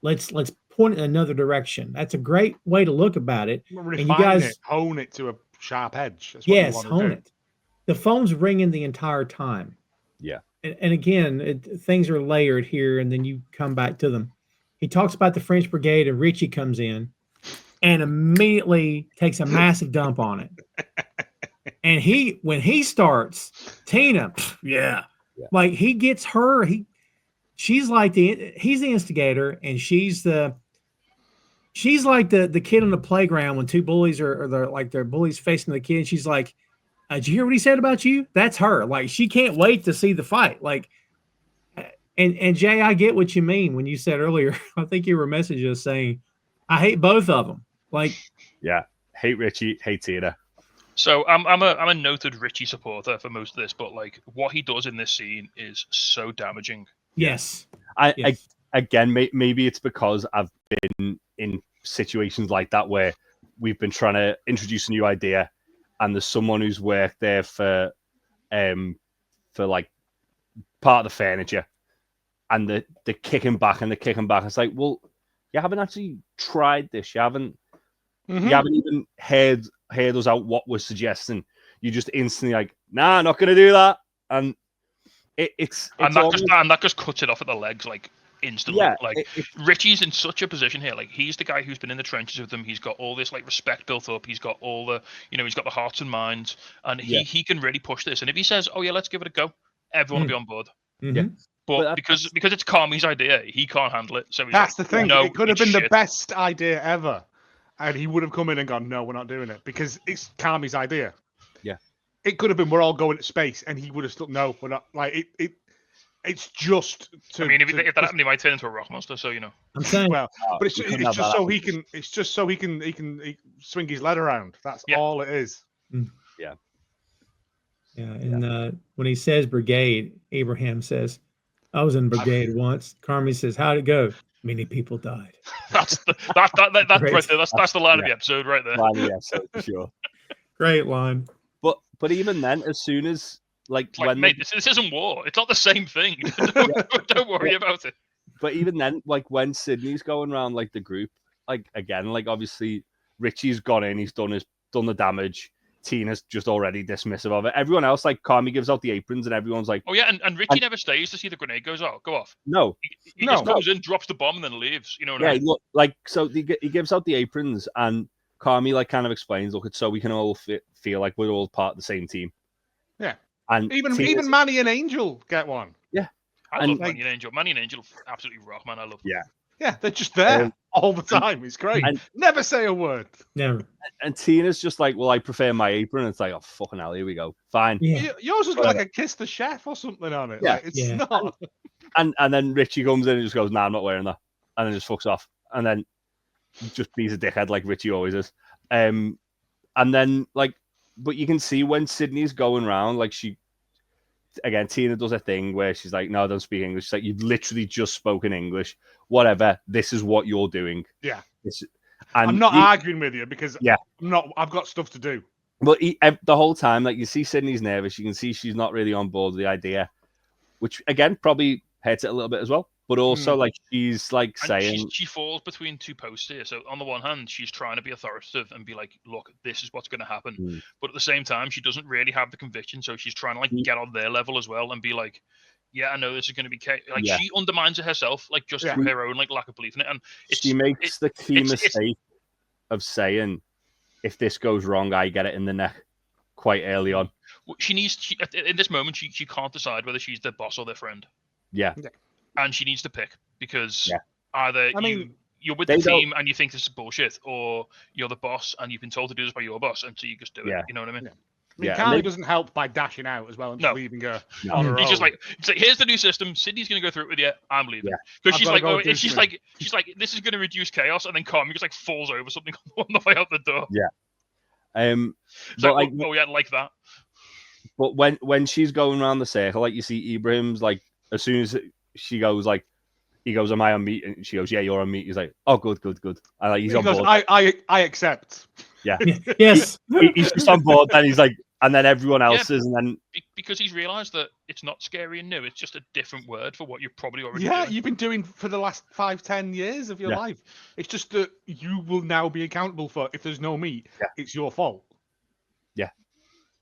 Let's point in another direction. That's a great way to look about it. Refine and you guys hone it to a sharp edge. That's what hone it. The phone's ringing the entire time. Yeah. And again, things are layered here, and then you come back to them. He talks about the French Brigade, and Richie comes in and immediately takes a massive dump on it. And when he starts, Tina, like, he gets her. She's like he's the instigator, and she's like the kid on the playground when two bullies they're bullies facing the kid. She's like, did you hear what he said about you? That's her. Like, she can't wait to see the fight. Like, and Jay, I get what you mean when you said earlier. I think you were messaging us saying, I hate both of them. Like, hate Richie, hate Tina. So I'm a noted Richie supporter for most of this, but like, what he does in this scene is so damaging. Yes. Again, maybe it's because I've been in situations like that where we've been trying to introduce a new idea, and there's someone who's worked there for like part of the furniture, and they're kicking back and they're kicking back. It's like, well, you haven't actually tried this. You haven't even heard us out what we're suggesting. You just instantly like, nah, not gonna do that, and that just cuts it off at the legs, like, instantly. Yeah, Richie's in such a position here. Like, he's the guy who's been in the trenches with them. He's got all this like respect built up. He's got all the, he's got the hearts and minds, and he can really push this. And if he says, "Oh yeah, let's give it a go," everyone will be on board. Mm-hmm. Yeah. But because it's Carmy's idea, he can't handle it. So that's like, the thing. No, it could have been the best idea ever, and he would have come in and gone, "No, we're not doing it," because it's Carmy's idea. Yeah. It could have been, "We're all going to space," and he would have still, "No, we're not." Like it. It's just to. I mean, if that happened, he might turn into a rock monster. So I'm saying, well, but it's just so he can. It's just so he can swing his lead around. That's all it is. Yeah. Yeah, and when he says Brigade, Abraham says, "I was in Brigade once." Carmy says, "How'd it go?" Many people died. That's right there. That's the line of the episode right there. Line of the episode, for sure. Great line. But even then, as soon as when mate, this isn't war. It's not the same thing. Don't worry about it. But even then, like, when Sydney's going around like the group, like, again, like, obviously Richie's gone in, he's done the damage. Tina's just already dismissive of it. Everyone else, like, Carmy gives out the aprons, and everyone's like, "Oh yeah," and Richie never stays to see the grenade go off. No, he just goes in, drops the bomb, and then leaves. You know what I mean? Look, like, so he gives out the aprons, and Carmy like kind of explains, "Look, it's so we can all feel like we're all part of the same team." Yeah. And even Manny and Angel get one. Yeah. I love Manny and Angel. Manny and Angel absolutely rock, man. I love them. Yeah, they're just there all the time. It's great. And never say a word. Never. And Tina's just like, well, I prefer my apron. It's like, oh, fucking hell, here we go. Fine. Yeah. Yours has got like a Kiss the Chef or something on it. Yeah. Like, it's not. And then Richie comes in and just goes, nah, I'm not wearing that. And then just fucks off. And then just be's a dickhead like Richie always is. And then, like, but you can see when Sydney's going around, like, again, Tina does a thing where she's like, no, I don't speak English. She's like, you've literally just spoken English. Whatever. This is what you're doing. Yeah. And I'm not arguing with you because I've got stuff to do. But the whole time, like, you see Sydney's nervous. You can see she's not really on board with the idea, which, again, probably hurts it a little bit as well. But also, like, she's like saying she falls between two posts here. So on the one hand, she's trying to be authoritative and be like, "Look, this is what's going to happen." But at the same time, she doesn't really have the conviction, so she's trying to like get on their level as well and be like, "Yeah, I know this is going to be like." She undermines it herself, like just through her own like lack of belief in it. And she makes the key mistake of saying, "If this goes wrong, I get it in the neck." Quite early on, in this moment she can't decide whether she's their boss or their friend. Yeah. And she needs to pick because either you're with the team and you think this is bullshit, or you're the boss and you've been told to do this by your boss, and so you just do it. You know what I mean? Carly doesn't help by dashing out as well and just leaving her on her own. Just like, here's the new system. Sydney's going to go through it with you. I'm leaving because she's like, she's like, this is going to reduce chaos, and then Carmy just like falls over something on the way out the door. But like, like that. But when she's going around the circle, like you see Ibrahim's like, as soon as she goes like, he goes, "Am I on meat?" And she goes, "Yeah, you're on meat." He's like, "Oh, good. And like, he's on board. I accept. Yeah. Yes. He's just on board. Then he's like, and then everyone else is, and then because he's realised that it's not scary and new. It's just a different word for what you're probably already doing. You've been doing for the last 5-10 years of your life. It's just that you will now be accountable for if there's no meat. It's your fault. Yeah.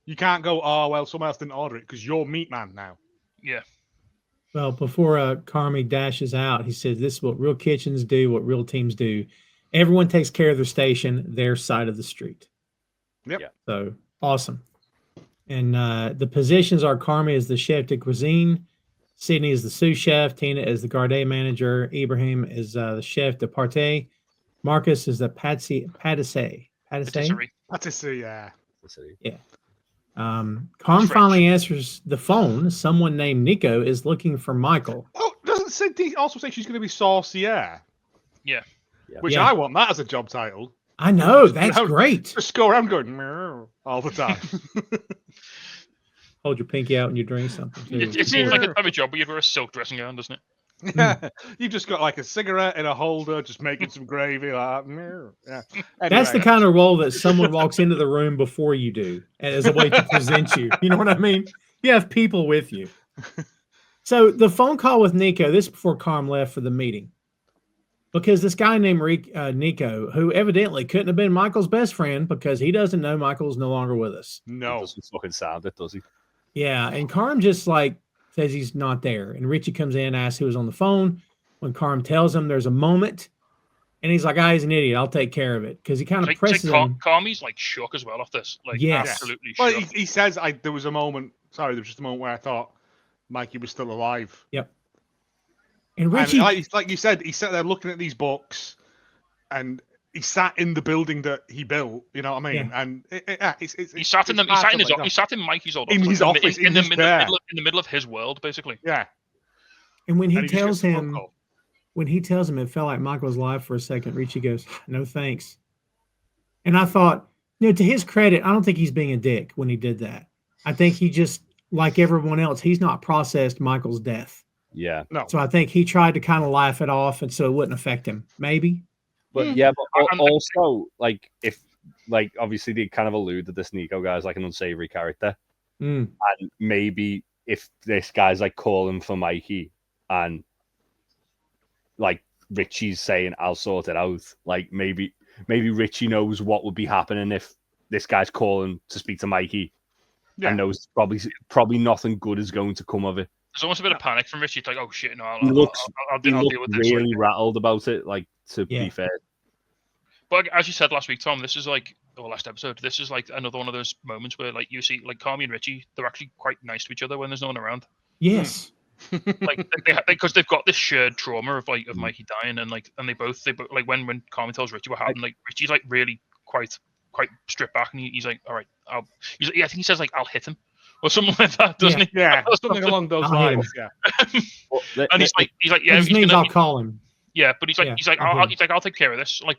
You can't go, oh well, someone else didn't order it because you're meat man now. Yeah. Well, before Carmy dashes out, he says, "This is what real kitchens do, what real teams do. Everyone takes care of their station, their side of the street." Yep. Yeah. So awesome. And the positions are Carmy is the chef de cuisine, Sydney is the sous chef, Tina is the garde manager, Ibrahim is the chef de partie, Marcus is the patisserie. Yeah. Yeah. Carm finally answers the phone. Someone named Nico is looking for Michael. Oh, doesn't Sydney also say she's going to be saucier? Yeah. Which I want that as a job title. I know, that's great. Just go around going all the time. Hold your pinky out when you drink something. It seems like a type of job where you've got a silk dressing gown, doesn't it? Yeah, you've just got like a cigarette in a holder, just making some gravy. Like that. Yeah. Anyway, that's the kind of role that someone walks into the room before you do, as a way to present you. You know what I mean? You have people with you. So the phone call with Nico, this is before Carm left for the meeting, because this guy named Nico, who evidently couldn't have been Michael's best friend because he doesn't know Michael's no longer with us. No, it doesn't fucking sound it, does he? Yeah, and Carm just like says he's not there. And Richie comes in, asks who was on the phone. When Carm tells him there's a moment, and he's like, he's an idiot. I'll take care of it. Because he kind of presses him. Carmy's like shook as well off this. Like, absolutely shook. Well, he says, there was just a moment where I thought Mikey was still alive. Yep. And Richie... And like you said, he sat there looking at these books, and he sat in the building that he built. You know what I mean? Yeah. And he sat in Mikey's old in his office in the middle of his world, basically. Yeah. And when he tells him, it felt like Michael was alive for a second, Richie goes, "No thanks." And I thought, to his credit, I don't think he's being a dick when he did that. I think he just, like everyone else, he's not processed Michael's death. Yeah. No. So I think he tried to kind of laugh it off, and so it wouldn't affect him. Maybe. But but also, like, if, like, obviously they kind of allude that this Nico guy is like an unsavory character. And maybe if this guy's like calling for Mikey and like Richie's saying, "I'll sort it out," like maybe Richie knows what would be happening if this guy's calling to speak to Mikey and knows probably nothing good is going to come of it. There's almost a bit of panic from Richie. It's like, oh shit, no, I'll deal with this. Really rattled about it, like, to be fair. But as you said last week, Tom, this is like, or last episode, this is like another one of those moments where, like, you see, like, Carmy and Richie, they're actually quite nice to each other when there's no one around. Yes. like because they've got this shared trauma of Mikey dying, and they both like when Carmen tells Richie what happened, like Richie's like really quite stripped back, and he's like, all right, I think he says like, I'll hit him or something like that, doesn't he? Yeah, something along those lines. Yeah. And he's like, yeah, which means I'll call him. Yeah, but he's like, I'll take care of this. Like,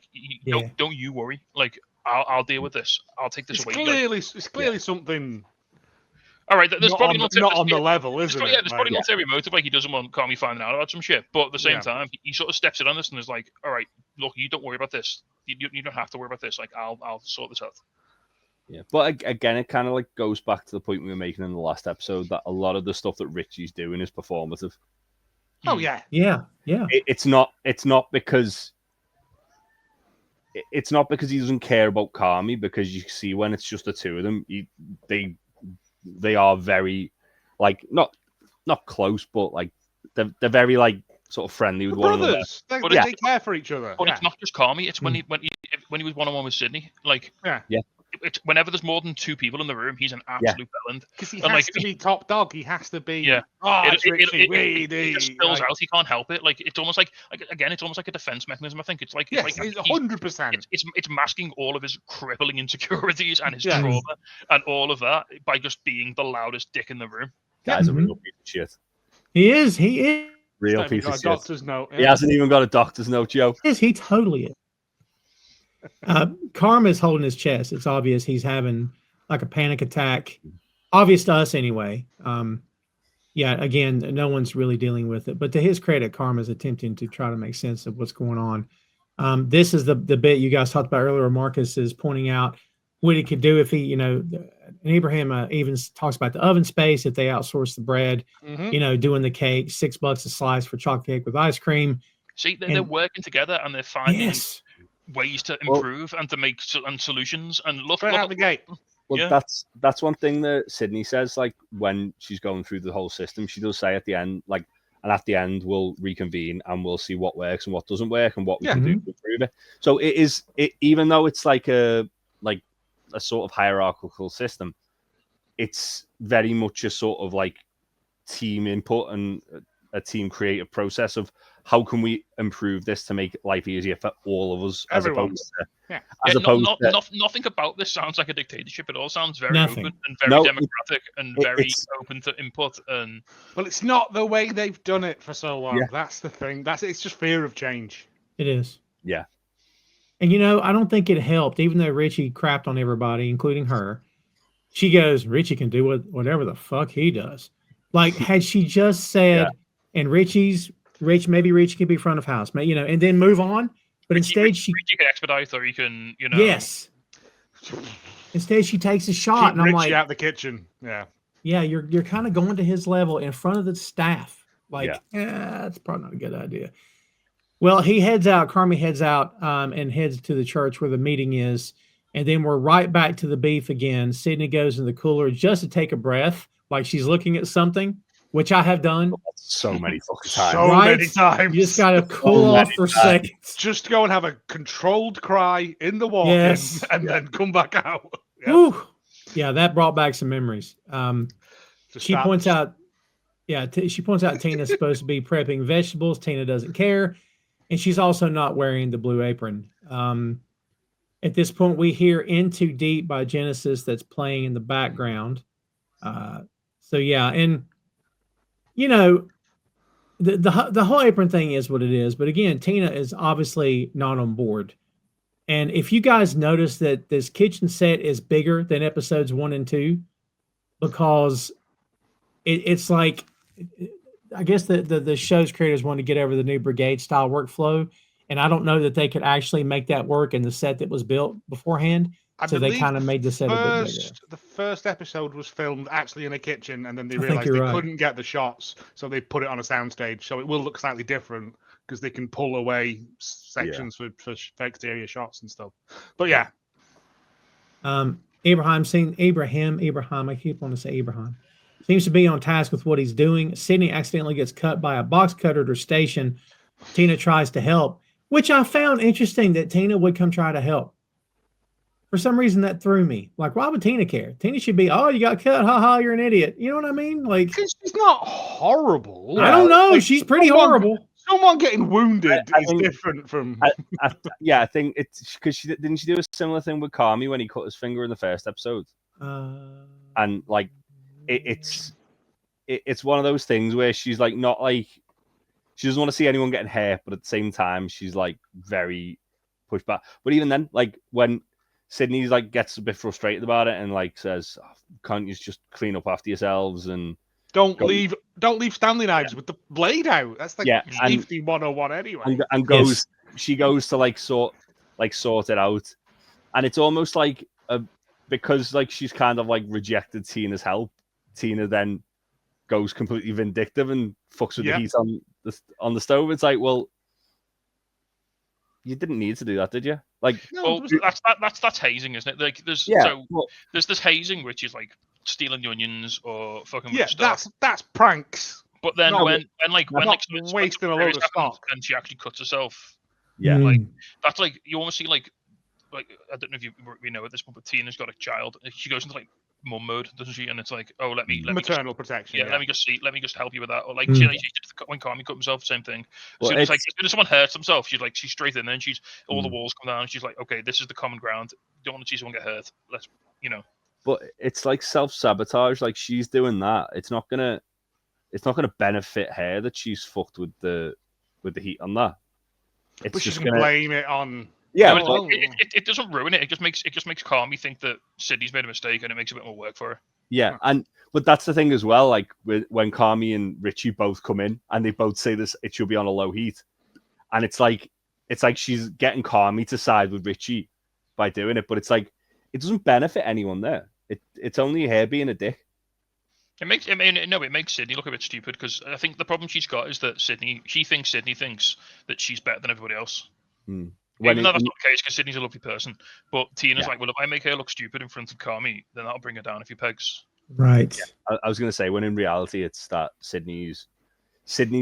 don't you worry. Like, I'll deal with this. I'll take this away. It's clearly something. All right, there's probably not on the level, isn't it? Yeah, there's probably an ulterior motive, like he doesn't want Carmy finding out about some shit. But at the same time, he sort of steps in on this and is like, all right, look, you don't worry about this. You don't have to worry about this. Like, I'll sort this out. Yeah, but again, it kind of like goes back to the point we were making in the last episode that a lot of the stuff that Richie's doing is performative. Oh yeah. It's not because he doesn't care about Carmy, because you see when it's just the two of them, they are very like not close, but like they're very like sort of friendly with one another. They care for each other. But it's not just Carmy. It's when he was one-on-one with Sydney. Like it's whenever there's more than two people in the room, he's an absolute bellend. Because he has to be top dog. He has to be. Yeah. It just spills out. He can't help it. Like it's almost like again, it's almost like a defense mechanism. I think it's like 100%. It's masking all of his crippling insecurities and his trauma and all of that by just being the loudest dick in the room. Guy's a real piece of shit. He is. Real piece of shit. Doctor's note. He hasn't even got a doctor's note, Joe. He totally is. Carmen's holding his chest. It's obvious he's having like a panic attack. Obvious to us anyway. Again, no one's really dealing with it. But to his credit, Carmen's attempting to try to make sense of what's going on. This is the bit you guys talked about earlier. Marcus is pointing out what he could do if he, and Abraham even talks about the oven space if they outsource the bread, doing the cake, $6 a slice for chocolate cake with ice cream. See, they're working together and they're finding ways to improve and to make solutions. And look out the gate. Well, that's one thing that Sydney says. Like when she's going through the whole system, she does say at the end, like, and at the end we'll reconvene and we'll see what works and what doesn't work and what we can do to improve it. So even though it's like a sort of hierarchical system, it's very much a sort of like team input and a team creative process of how can we improve this to make life easier for all of us. Nothing about this sounds like a dictatorship. It all sounds very open and very democratic and very open to input. And well, it's not the way they've done it for so long. That's the thing. It's just fear of change. It is. Yeah. And I don't think it helped, even though Richie crapped on everybody, including her. She goes, Richie can do whatever the fuck he does. Like, had she just said, and maybe Richie could be front of house, and then move on. But instead, Richie can expedite, or he can, Yes. Instead, she takes a shot, and I'm Richie like, out the kitchen. Yeah. Yeah, you're kind of going to his level in front of the staff. Like, that's probably not a good idea. Well, he heads out. Carmy heads out and heads to the church where the meeting is. And then we're right back to the beef again. Sydney goes in the cooler just to take a breath, like she's looking at something, which I have done. So many fucking times. So many times. You just got to cool off for seconds. Just go and have a controlled cry in the walk-in and then come back out. Yeah, that brought back some memories. She points out Tina's supposed to be prepping vegetables. Tina doesn't care. And she's also not wearing the blue apron. At this point, we hear Into Deep by Genesis that's playing in the background. And the whole apron thing is what it is. But again, Tina is obviously not on board. And if you guys notice that this kitchen set is bigger than episodes 1 and 2, because it's like, I guess the show's creators wanted to get over the new Brigade style workflow. And I don't know that they could actually make that work in the set that was built beforehand. So they kind of made the set a bit bigger. The first episode was filmed actually in a kitchen, and then they realized they couldn't get the shots, so they put it on a soundstage. So it will look slightly different because they can pull away sections for exterior shots and stuff. But yeah. Abraham, I keep wanting to say Abraham, seems to be on task with what he's doing. Sydney accidentally gets cut by a box cutter at her station. Tina tries to help, which I found interesting that Tina would come try to help. For some reason, that threw me. Like, why would Tina care? Tina should be, oh, you got cut. Ha ha, you're an idiot. You know what I mean? Like, She's not horrible. I don't know. Like, She's pretty horrible. Someone getting wounded I is think- different from. I think it's because didn't she do a similar thing with Carmy when he cut his finger in the first episode? And like, it's one of those things where she's like not like she doesn't want to see anyone getting hurt, but at the same time she's like very pushed back. But even then, like when Sydney's like gets a bit frustrated about it and like says, oh, "Can't you just clean up after yourselves?" and Don't leave Stanley knives with the blade out. That's like safety 101 anyway. And goes, she goes to like sort it out, and it's almost like because like she's kind of like rejected Tina's help. Tina then goes completely vindictive and fucks with the heat on the stove. It's like, well, you didn't need to do that, did you? Like, well, that's hazing, isn't it? Like, there's this hazing which is like stealing the onions or fucking with stuff. that's pranks. But then when wasting a load of stock and she actually cuts herself, like that's like you almost see like I don't know if we know at this point, but Tina's got a child. She goes into like mum mode, doesn't she? And it's like, oh, let me maternal protection. Yeah, let me just help you with that. Or like she when Carmy cut himself, same thing. As soon as someone hurts themselves, she's straight in there and she's all the walls come down and she's like, okay, this is the common ground. Don't want to see someone get hurt. Let's But it's like self-sabotage. Like she's doing that. It's not gonna benefit her that she's fucked with the heat on that. But she's gonna blame it on. Yeah, no, it doesn't ruin it. It just makes Carmy think that Sydney's made a mistake, and it makes a bit more work for her. Yeah, but that's the thing as well. Like when Carmy and Richie both come in, and they both say this, it should be on a low heat, and it's like she's getting Carmy to side with Richie by doing it, but it's like it doesn't benefit anyone there. It's only her being a dick. It makes Sydney look a bit stupid because I think the problem she's got is that Sydney thinks that she's better than everybody else. Even though that's not the case, because Sydney's a lovely person. But Tina's like, well, if I make her look stupid in front of Carmy, then that'll bring her down a few pegs. Right. Yeah. I was going to say, when in reality, it's that Sydney's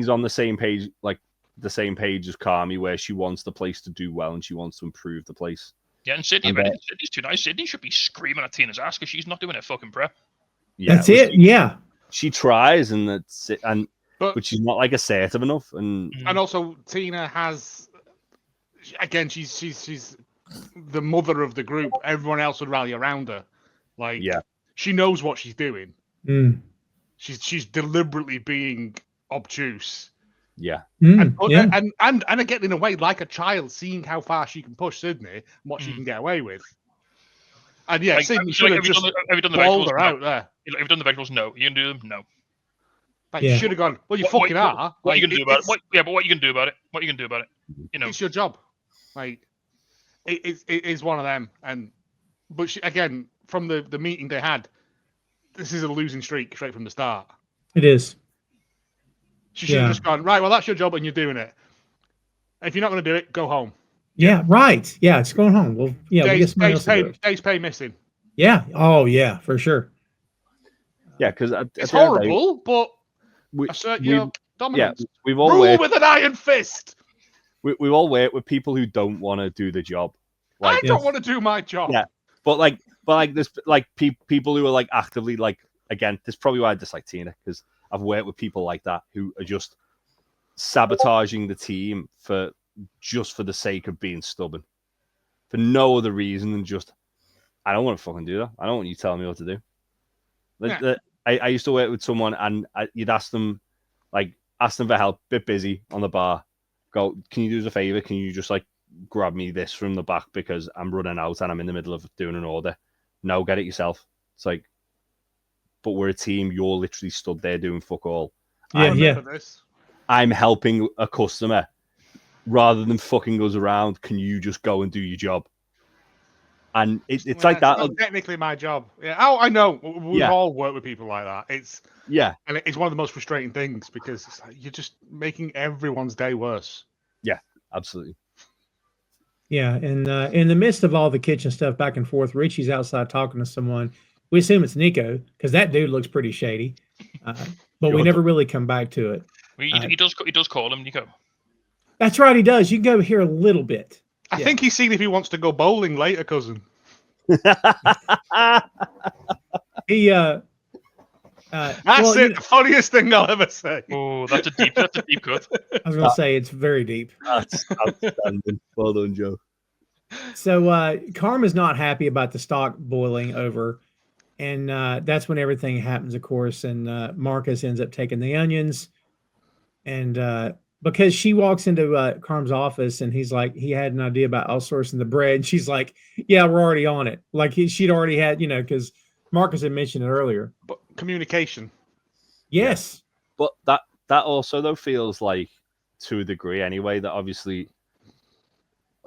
on the same page, like the same page as Carmy, where she wants the place to do well and she wants to improve the place. Yeah, and Sydney's too nice. Sydney should be screaming at Tina's ass because she's not doing her fucking prep. Yeah, that's it. She tries, and that's it, but she's not like assertive enough. And also Tina has. Again, she's the mother of the group. Everyone else would rally around her. Like, she knows what she's doing. She's deliberately being obtuse. Yeah. And again, in a way, like a child, seeing how far she can push Sydney and what she can get away with. And yeah, Sydney should have just bowled her out there. Have you done the vegetables? No. You can do them? No. Like, you should have gone, well, you fucking are. What are you going to do about it? But what are you going to do about it? What are you going to do about it? It's your job. Like, it is one of them. But again, from the meeting they had, this is a losing streak straight from the start. It is. She should have just gone, right, well, that's your job and you're doing it. If you're not going to do it, go home. Yeah, right. Yeah, it's going home. Well, yeah, days pay missing. Yeah. Oh, yeah, for sure. Yeah, because it's horrible, but assert your dominance. Yeah, we've all rule with an iron fist. We all work with people who don't want to do the job. Like, I don't want to do my job. Yeah, but this people who are like actively like, again, this is probably why I dislike Tina, because I've worked with people like that who are just sabotaging the team for the sake of being stubborn, for no other reason than just, I don't want to fucking do that. I don't want you telling me what to do. I used to work with someone, and you'd ask them for help, bit busy on the bar. Go, can you do us a favor? Can you just like grab me this from the back because I'm running out and I'm in the middle of doing an order? No, get it yourself. It's like, but we're a team. You're literally stood there doing fuck all. I'm helping a customer rather than fucking us around. Can you just go and do your job? And it's like that. Not technically my job. Yeah. Oh, I know. We've all worked with people like that. And it's one of the most frustrating things because it's like you're just making everyone's day worse. Yeah, absolutely. Yeah, and in the midst of all the kitchen stuff back and forth, Richie's outside talking to someone. We assume it's Nico because that dude looks pretty shady, but we never really come back to it. He does call him Nico. That's right, he does. You can go hear a little bit. I think he's seen if he wants to go bowling later, cousin. He That's well, it. The funniest thing I'll ever say. Oh, that's a deep cut. I was gonna say it's very deep. That's outstanding. Well done, Joe. So Carmen's not happy about the stock boiling over, and that's when everything happens, of course. And Marcus ends up taking the onions, and because she walks into Carmen's office, and he's like, he had an idea about outsourcing the bread. And she's like, "Yeah, we're already on it." Like she'd already had, because Marcus had mentioned it earlier. But communication. Yes, But that also though feels like, to a degree anyway, that obviously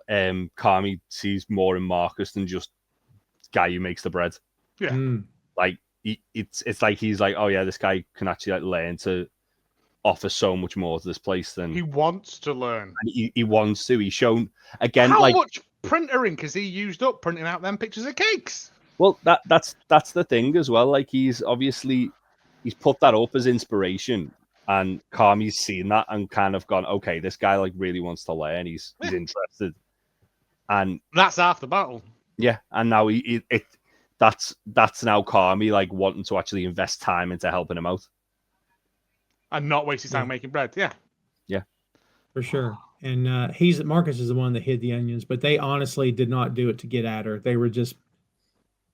Carmy sees more in Marcus than just guy who makes the bread. Yeah. Like it's like he's like, oh yeah, this guy can actually like learn to offer so much more to this place than He wants to learn. and he wants to. He's shown again How like much printer ink has he used up printing out them pictures of cakes? well that's the thing as well. Like he's put that up as inspiration, and Carmy's seen that and kind of gone, okay, this guy like really wants to learn. He's interested. And That's half the battle. yeah, and now that's now Carmy like wanting to actually invest time into helping him out. And not waste his time making bread. Yeah. for sure. And Marcus is the one that hid the onions, but they honestly did not do it to get at her. They were just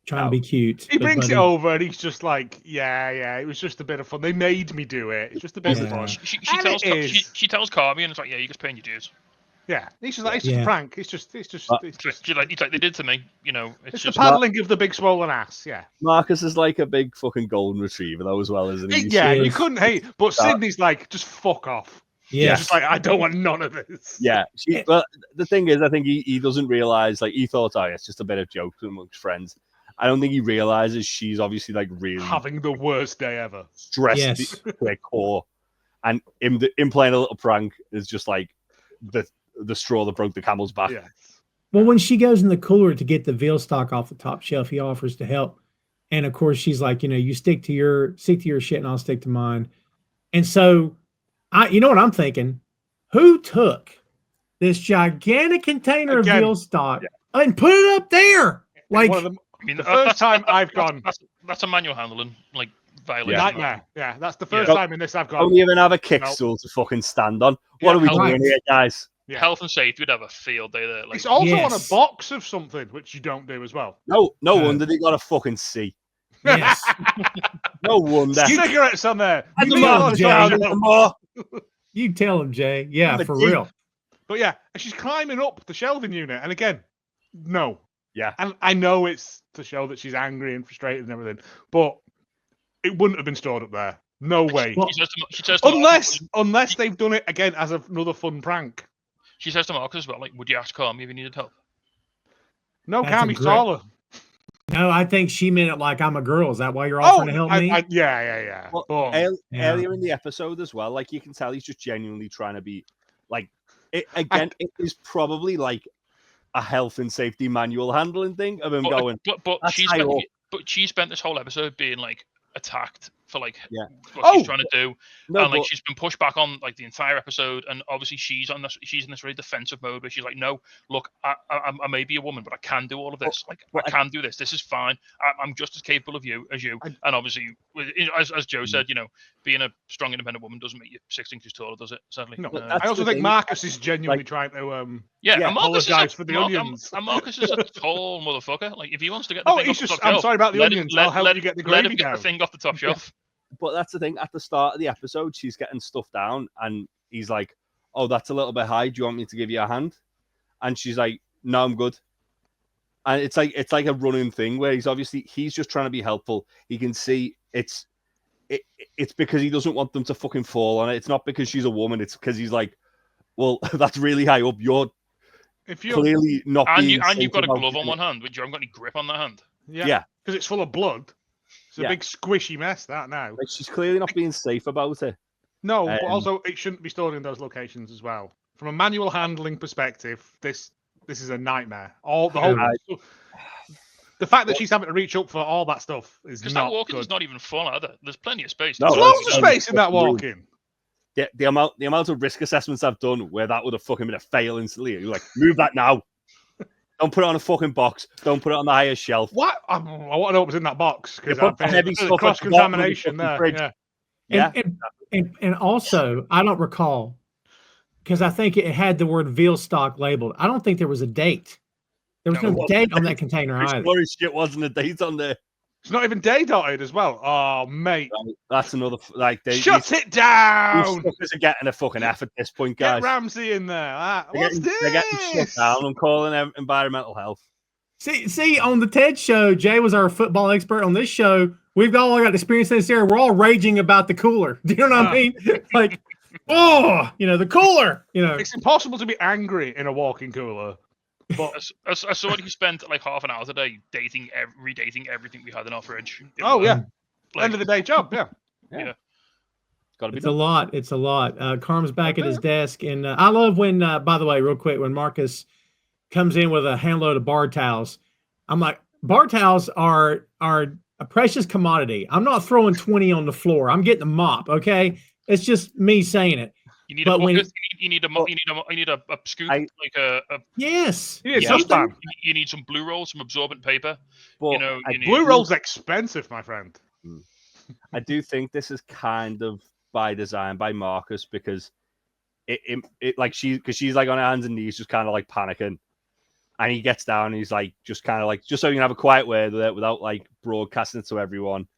trying to be cute. He brings it over and he's just like, yeah, it was just a bit of fun. They made me do it. It's just a bit of fun. She tells Carmy, and it's like, yeah, you just paying your dues. Yeah, he's just like, it's just a prank. It's just like they did to me, it's just the paddling of the big swollen ass. Yeah, Marcus is like a big fucking golden retriever though, as well, isn't he? Yeah, you couldn't hate, but Sydney's like, just fuck off. Yeah, just like, I don't want none of this. Yeah, but the thing is, I think he doesn't realize, like, he thought, oh, it's just a bit of jokes amongst friends. I don't think he realizes she's obviously like really having the worst day ever, stressed to their core, and him playing a little prank is just like the straw that broke the camel's back. Yeah. Well, when she goes in the cooler to get the veal stock off the top shelf, he offers to help, and of course she's like, you stick to your shit, and I'll stick to mine. And so, you know what I'm thinking? Who took this gigantic container of veal stock and put it up there? Like, the first time I've gone, that's a manual handling like violation. Nightmare. Yeah, that's the first time in this I've gone. Don't even have a kickstool to fucking stand on. What are we doing here, guys? Yeah. Health and safety would have a field day there. Like, it's also on a box of something, which you don't do as well. No wonder they got a fucking C. Yes. No wonder. Cigarettes on there. You tell him, Jay. Yeah, for real. But yeah, she's climbing up the shelving unit, and again, no. Yeah. And I know it's to show that she's angry and frustrated and everything, but it wouldn't have been stored up there. No way. Well, she says to unless they've done it again as another fun prank. She says to Marcus as well, like, would you ask Carmy if you needed help? No, Carmy's taller. No, I think she meant it like I'm a girl. Is that why you're offering to help me? Yeah. Well, earlier in the episode as well, like you can tell he's just genuinely trying to be like, it is probably like a health and safety manual handling thing of him going. But she spent this whole episode being like attacked for like what she's trying to do, and like she's been pushed back on like the entire episode, and obviously she's in this really defensive mode where she's like, no, look, I may be a woman, but I can do all of this. I can do this. This is fine. I'm just as capable of you as you. And obviously, as Joe said, being a strong, independent woman doesn't make you 6 inches taller, does it? Sadly. No. I also think Marcus is genuinely trying to apologize for the onions. And Marcus is a tall motherfucker. Like if he wants to get the thing off the top I'm shelf, sorry about the onions. I'll help you get the gravy down. Let the thing off the top shelf. But that's the thing. At the start of the episode, she's getting stuff down, and he's like, "Oh, that's a little bit high. Do you want me to give you a hand?" And she's like, "No, I'm good." And it's like a running thing where he's just trying to be helpful. He can see it's because he doesn't want them to fucking fall on it. It's not because she's a woman. It's because he's like, "Well, that's really high up. You're clearly not." And you've got a glove on one hand, but you haven't got any grip on that hand. Yeah, because it's full of blood. It's a big squishy mess, that now. Like she's clearly not being safe about it. No, but also it shouldn't be stored in those locations as well. From a manual handling perspective, this is a nightmare. The fact that she's having to reach up for all that stuff is not that walk-in good. is not even full either. There's plenty of space. There's loads of space in that walk-in. The amount of risk assessments I've done where that would have fucking been a fail instantly. You're like, move that now. Don't put it on a fucking box. Don't put it on the highest shelf. What? I want to know what was in that box You because put I've the heavy been stuff cross at the bottom of the contamination fucking there. fridge. Yeah. Yeah. And also, I don't recall because I think it had the word veal stock labeled. I don't think there was a date. There was no date on that container either. Glorious shit wasn't a date on there. It's not even day dotted as well. Oh, mate. Right, that's another Shut it down. These suckers are getting a fucking F at this point, guys. Get Ramsey in there. They're getting shut down. I'm calling environmental health. See, on the TED show, Jay was our football expert. On this show, we've all got experience in this area. We're all raging about the cooler. Do you know what I mean? Like, the cooler. It's impossible to be angry in a walk-in cooler. But I saw he spent like half an hour today redating everything we had in our fridge. End of the day job. Yeah. Gotta be It's a lot. It's a lot. Carm's back at his desk, and I love when, by the way, real quick, when Marcus comes in with a handload of bar towels. I'm like, bar towels are a precious commodity. I'm not throwing 20 on the floor. I'm getting a mop. Okay, it's just me saying it. You need a bucket. You need a scoop, like a yes. You need some blue roll, some absorbent paper. Blue roll's expensive, my friend. I do think this is kind of by design by Marcus because she's like on her hands and knees, just kind of like panicking, and he gets down and he's like just kind of like just so you can have a quiet word with it without like broadcasting it to everyone.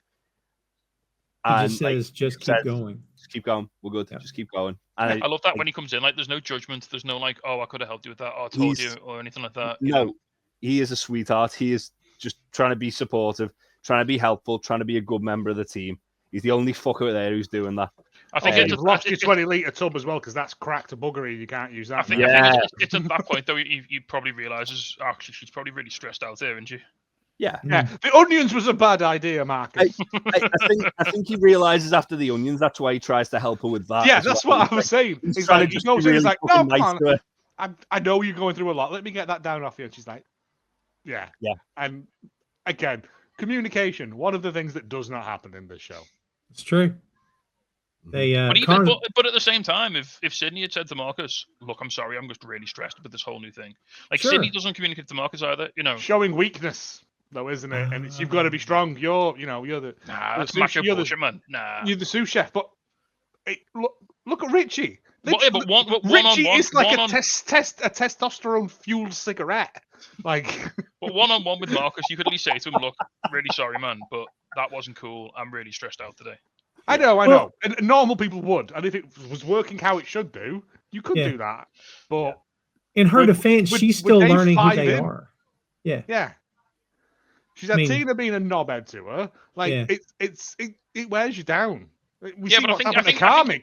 And just says, just keep going. Just keep going. We're good. Yeah. Just keep going. And I love that when he comes in, like, there's no judgment. There's no like, oh, I could have helped you with that. Or I told you, or anything like that. No, he is a sweetheart. He is just trying to be supportive, trying to be helpful, trying to be a good member of the team. He's the only fucker there who's doing that. I think you've lost your 20-litre tub as well because that's cracked a buggery. You can't use that. I think it's at that point though. He probably realizes actually she's probably really stressed out there, isn't she? Yeah. The onions was a bad idea, Marcus. I think he realizes after the onions that's why he tries to help her with that. Yeah, that's what I was saying. He's like, he goes in, he's like, no, come on. I know you're going through a lot. Let me get that down off you. And she's like, yeah. And again, communication, one of the things that does not happen in this show. It's true. They, but at the same time, if Sydney had said to Marcus, "Look, I'm sorry, I'm just really stressed with this whole new thing," like Sydney doesn't communicate to Marcus either, showing weakness though, isn't it? And you've got to be strong. You're the that's macho bullshit, man. You're the sous chef, but look at Richie. Richie is like a testosterone fueled cigarette. Like, but one-on-one with Marcus, you could at least say to him, "Look, really sorry, man, but that wasn't cool. I'm really stressed out today." I know. And normal people would. And if it was working how it should do, you could do that. But in her defense, she's still learning who they are. Yeah. Yeah. She's had Tina being a knobhead to her. Like, it wears you down. We see what's happened to Carmy.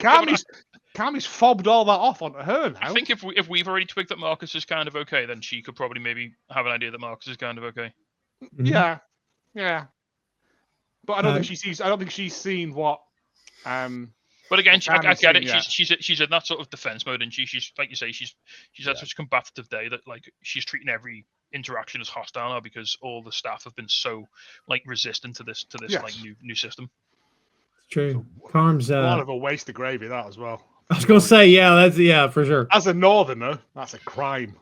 Carmy's fobbed all that off onto her now. I think if we've already twigged that Marcus is kind of okay, then she could probably maybe have an idea that Marcus is kind of okay. Mm-hmm. Yeah. But I don't think she's seen what. But again, I get it. Yeah. She's in that sort of defense mode, and she's like you say, she's had such a combative day that like she's treating every interaction as hostile now because all the staff have been so like resistant to this like new system. It's true. Carm's a lot of a waste of gravy that as well. I was gonna say, that's for sure. As a northerner, that's a crime.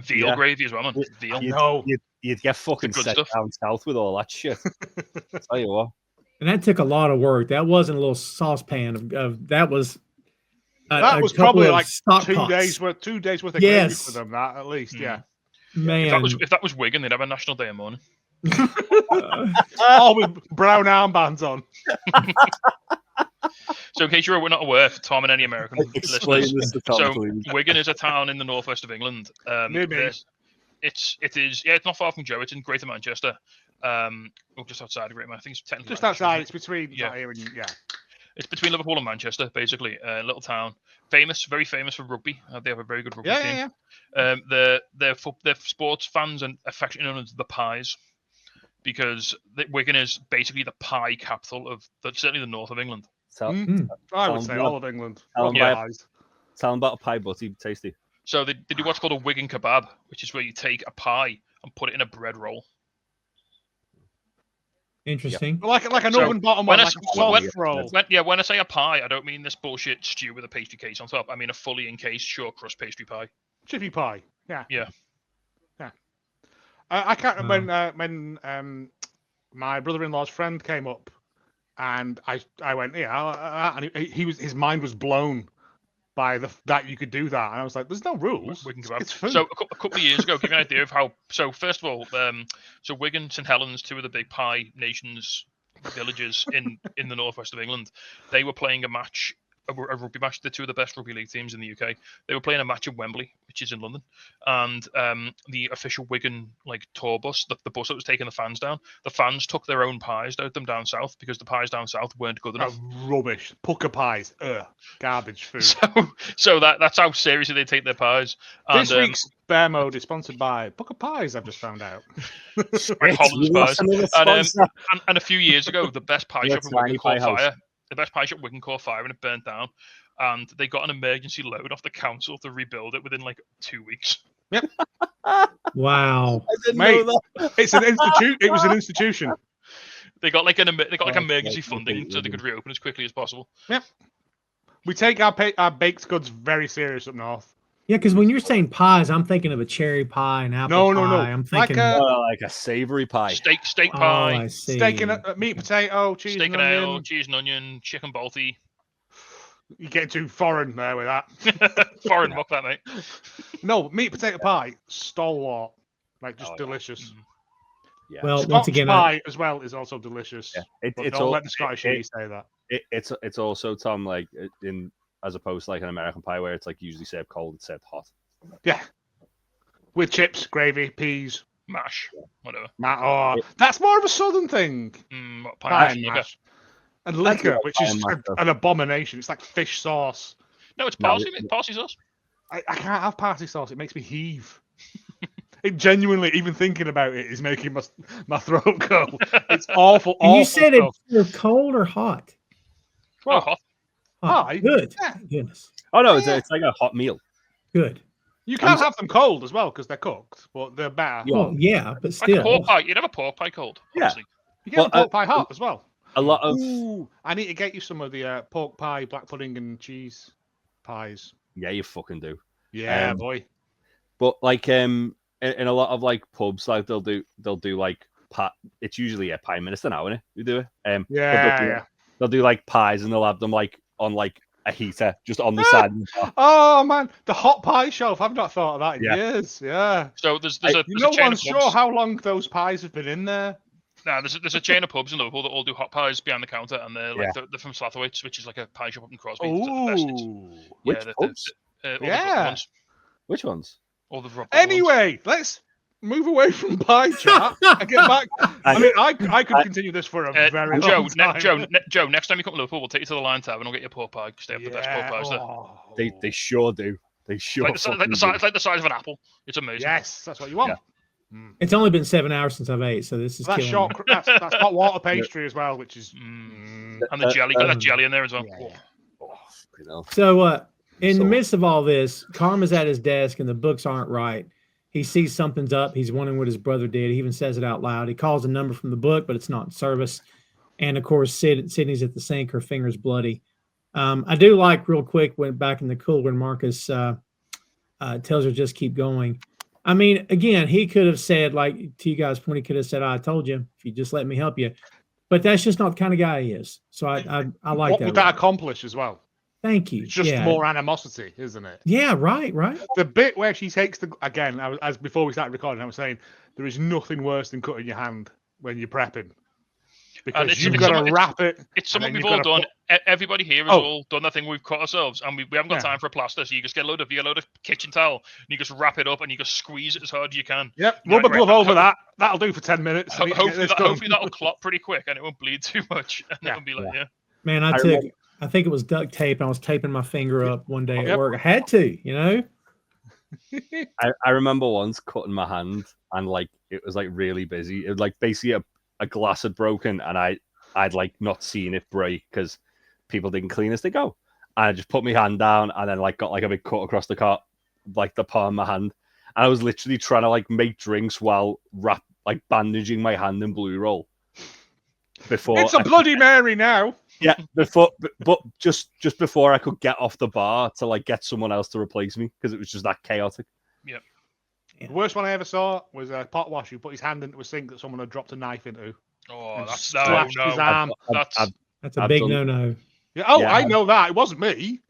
Veal gravy as well, man. Veal. You'd get fucking set down south with all that shit. I'll tell you what. And that took a lot of work. That wasn't a little saucepan of that was. That was probably like 2 days worth of gravy for them. That at least, Man, if that was Wigan, they'd have a national day of mourning. All with brown armbands on. So in case we're not aware, for Tom and any American listeners, Wigan is a town in the northwest of England. It's not far from Joe. It's in Greater Manchester, or just outside of Greater Manchester. I think it's technically just outside. It's between here and It's between Liverpool and Manchester, basically. A little town, very famous for rugby. They have a very good rugby team. Their sports fans and affectionately known as the Pies, because Wigan is basically the pie capital of certainly the north of England. I would say all of England. Tell them about a pie, butty, tasty. So they do what's called a Wigan kebab, which is where you take a pie and put it in a bread roll. Interesting. Like an oven bottom one, like a soft roll. When I say a pie, I don't mean this bullshit stew with a pastry case on top. I mean a fully encased short crust pastry pie. Chippy pie. Yeah. I can't when my brother-in-law's friend came up, and I went, yeah, and his mind was blown by that you could do that, and I was like, there's no rules. It's food. So a couple of years ago, give you an idea of how. So first of all, so Wigan, St Helens, two of the big pie nations villages in the northwest of England, they were playing a match. A rugby match. The two of the best rugby league teams in the UK. They were playing a match in Wembley, which is in London, and the official Wigan tour bus, the bus that was taking the fans down, the fans took their own pies down south because the pies down south weren't good enough. Rubbish, pucker pies, garbage food. So that's how seriously they take their pies. And, this week's Bear Mode is sponsored by Pucker Pies. I've just found out. Holland's pies. And a few years ago, the best pie shop in Wigan caught fire. The best pie shop Wigan caught fire and it burnt down, and they got an emergency loan off the council to rebuild it within 2 weeks. Yep. Wow. I didn't know that. It's an institute. It was an institution. They got emergency funding so they could reopen as quickly as possible. Yep. We take our baked goods very serious up north. Yeah, because when you're saying pies, I'm thinking of a cherry pie, an apple pie. No. I'm thinking like a savory pie. Steak pie. I see. Steak and meat, potato, cheese, steak and onion. cheese and onion, chicken balti. You get too foreign there with that. Foreign muck, that mate. No, meat potato pie, stalwart, delicious. Yeah. Well, Scotch once again, pie as well is also delicious. Yeah. Don't let the Scottish say that. It's also, Tom, as opposed to an American pie where it's usually served cold, it's served hot. Yeah. With chips, gravy, peas, mash, whatever. That's more of a southern thing. Pie and mash. And liquor, which is an abomination. It's like fish sauce. No, it's parsley sauce. I can't have parsley sauce. It makes me heave. It genuinely, even thinking about it, is making my throat go. It's awful. And you said it's cold or hot? Well, hot. Hot. Good. Yeah. Goodness. Oh no, it's like a hot meal. Good. You can have them cold as well because they're cooked, but they're better. Well, yeah, but still. Like a pork pie. You'd have a pork pie cold. Honestly. You can have pork pie hot as well. A lot of. Ooh, I need to get you some of the pork pie, black pudding, and cheese pies. Yeah, you fucking do. Yeah, boy. But in a lot of pubs, they'll do pie. It's usually a pie minute an hour, isn't it? You do it. Yeah. They'll do pies and they'll have them on a heater just on the side. Oh man, the hot pie shelf. I've not thought of that in years. Yeah. So there's a no chain one's of pubs. sure how long those pies have been in there. No, there's a chain of pubs in Liverpool that all do hot pies behind the counter, and they're they're from Slatherwaite's, which is a pie shop up in Crosby. Ooh. Which pubs? Which ones? All the anyway, let's move away from pie chat and get back. I mean, I could continue this for a very long time. Joe, next time you come to Liverpool, we'll take you to the Lion Tavern and we'll get you a pork pie because they have the best pork pies there. They sure do. They sure. It's like the size of an apple. It's amazing. Yes, that's what you want. Yeah. It's only been 7 hours since I've ate, so this is that's killing me. That's hot water pastry as well, which is and the jelly. Got that jelly in there as well. Yeah. So in the midst of all this, Carmen's at his desk and the books aren't right. He sees something's up. He's wondering what his brother did. He even says it out loud. He calls a number from the book, but it's not in service. And of course, Sydney's at the sink. Her finger's bloody. I do like real quick when back in the cool when Marcus tells her just keep going. I mean, again, he could have said, to you guys' point, he could have said, I told you, if you just let me help you. But that's just not the kind of guy he is. So I like what that. What would that accomplish as well? Thank you. It's just more animosity, isn't it? Yeah, right. The bit where she takes as before we started recording, I was saying, there is nothing worse than cutting your hand when you're prepping. Because you've got to wrap it. It's something we've all done. Everybody here has all done that thing. We've cut ourselves, and we haven't got time for a plaster. So you just get a load of kitchen towel, and you just wrap it up, and you just squeeze it as hard as you can. Yep, rubber glove over that. That'll do for 10 minutes. Hopefully that'll clot pretty quick, and it won't bleed too much. And it'll be Man, I think it was duct tape. I was taping my finger up one day at work. I had to, I remember once cutting my hand, and it was really busy. It was basically a glass had broken, and I'd not seen it break because people didn't clean as they go. And I just put my hand down and then got a big cut across the the palm of my hand. And I was literally trying to make drinks while bandaging my hand in blue roll. It's a Bloody Mary now. Yeah, but just before I could get off the bar to get someone else to replace me because it was just that chaotic. Yeah. Yeah. The worst one I ever saw was a pot wash who put his hand into a sink that someone had dropped a knife into. Oh, And that's slashed his arm. That's That's a I've big done- no-no. Yeah. Oh, Yeah. I know that. It wasn't me.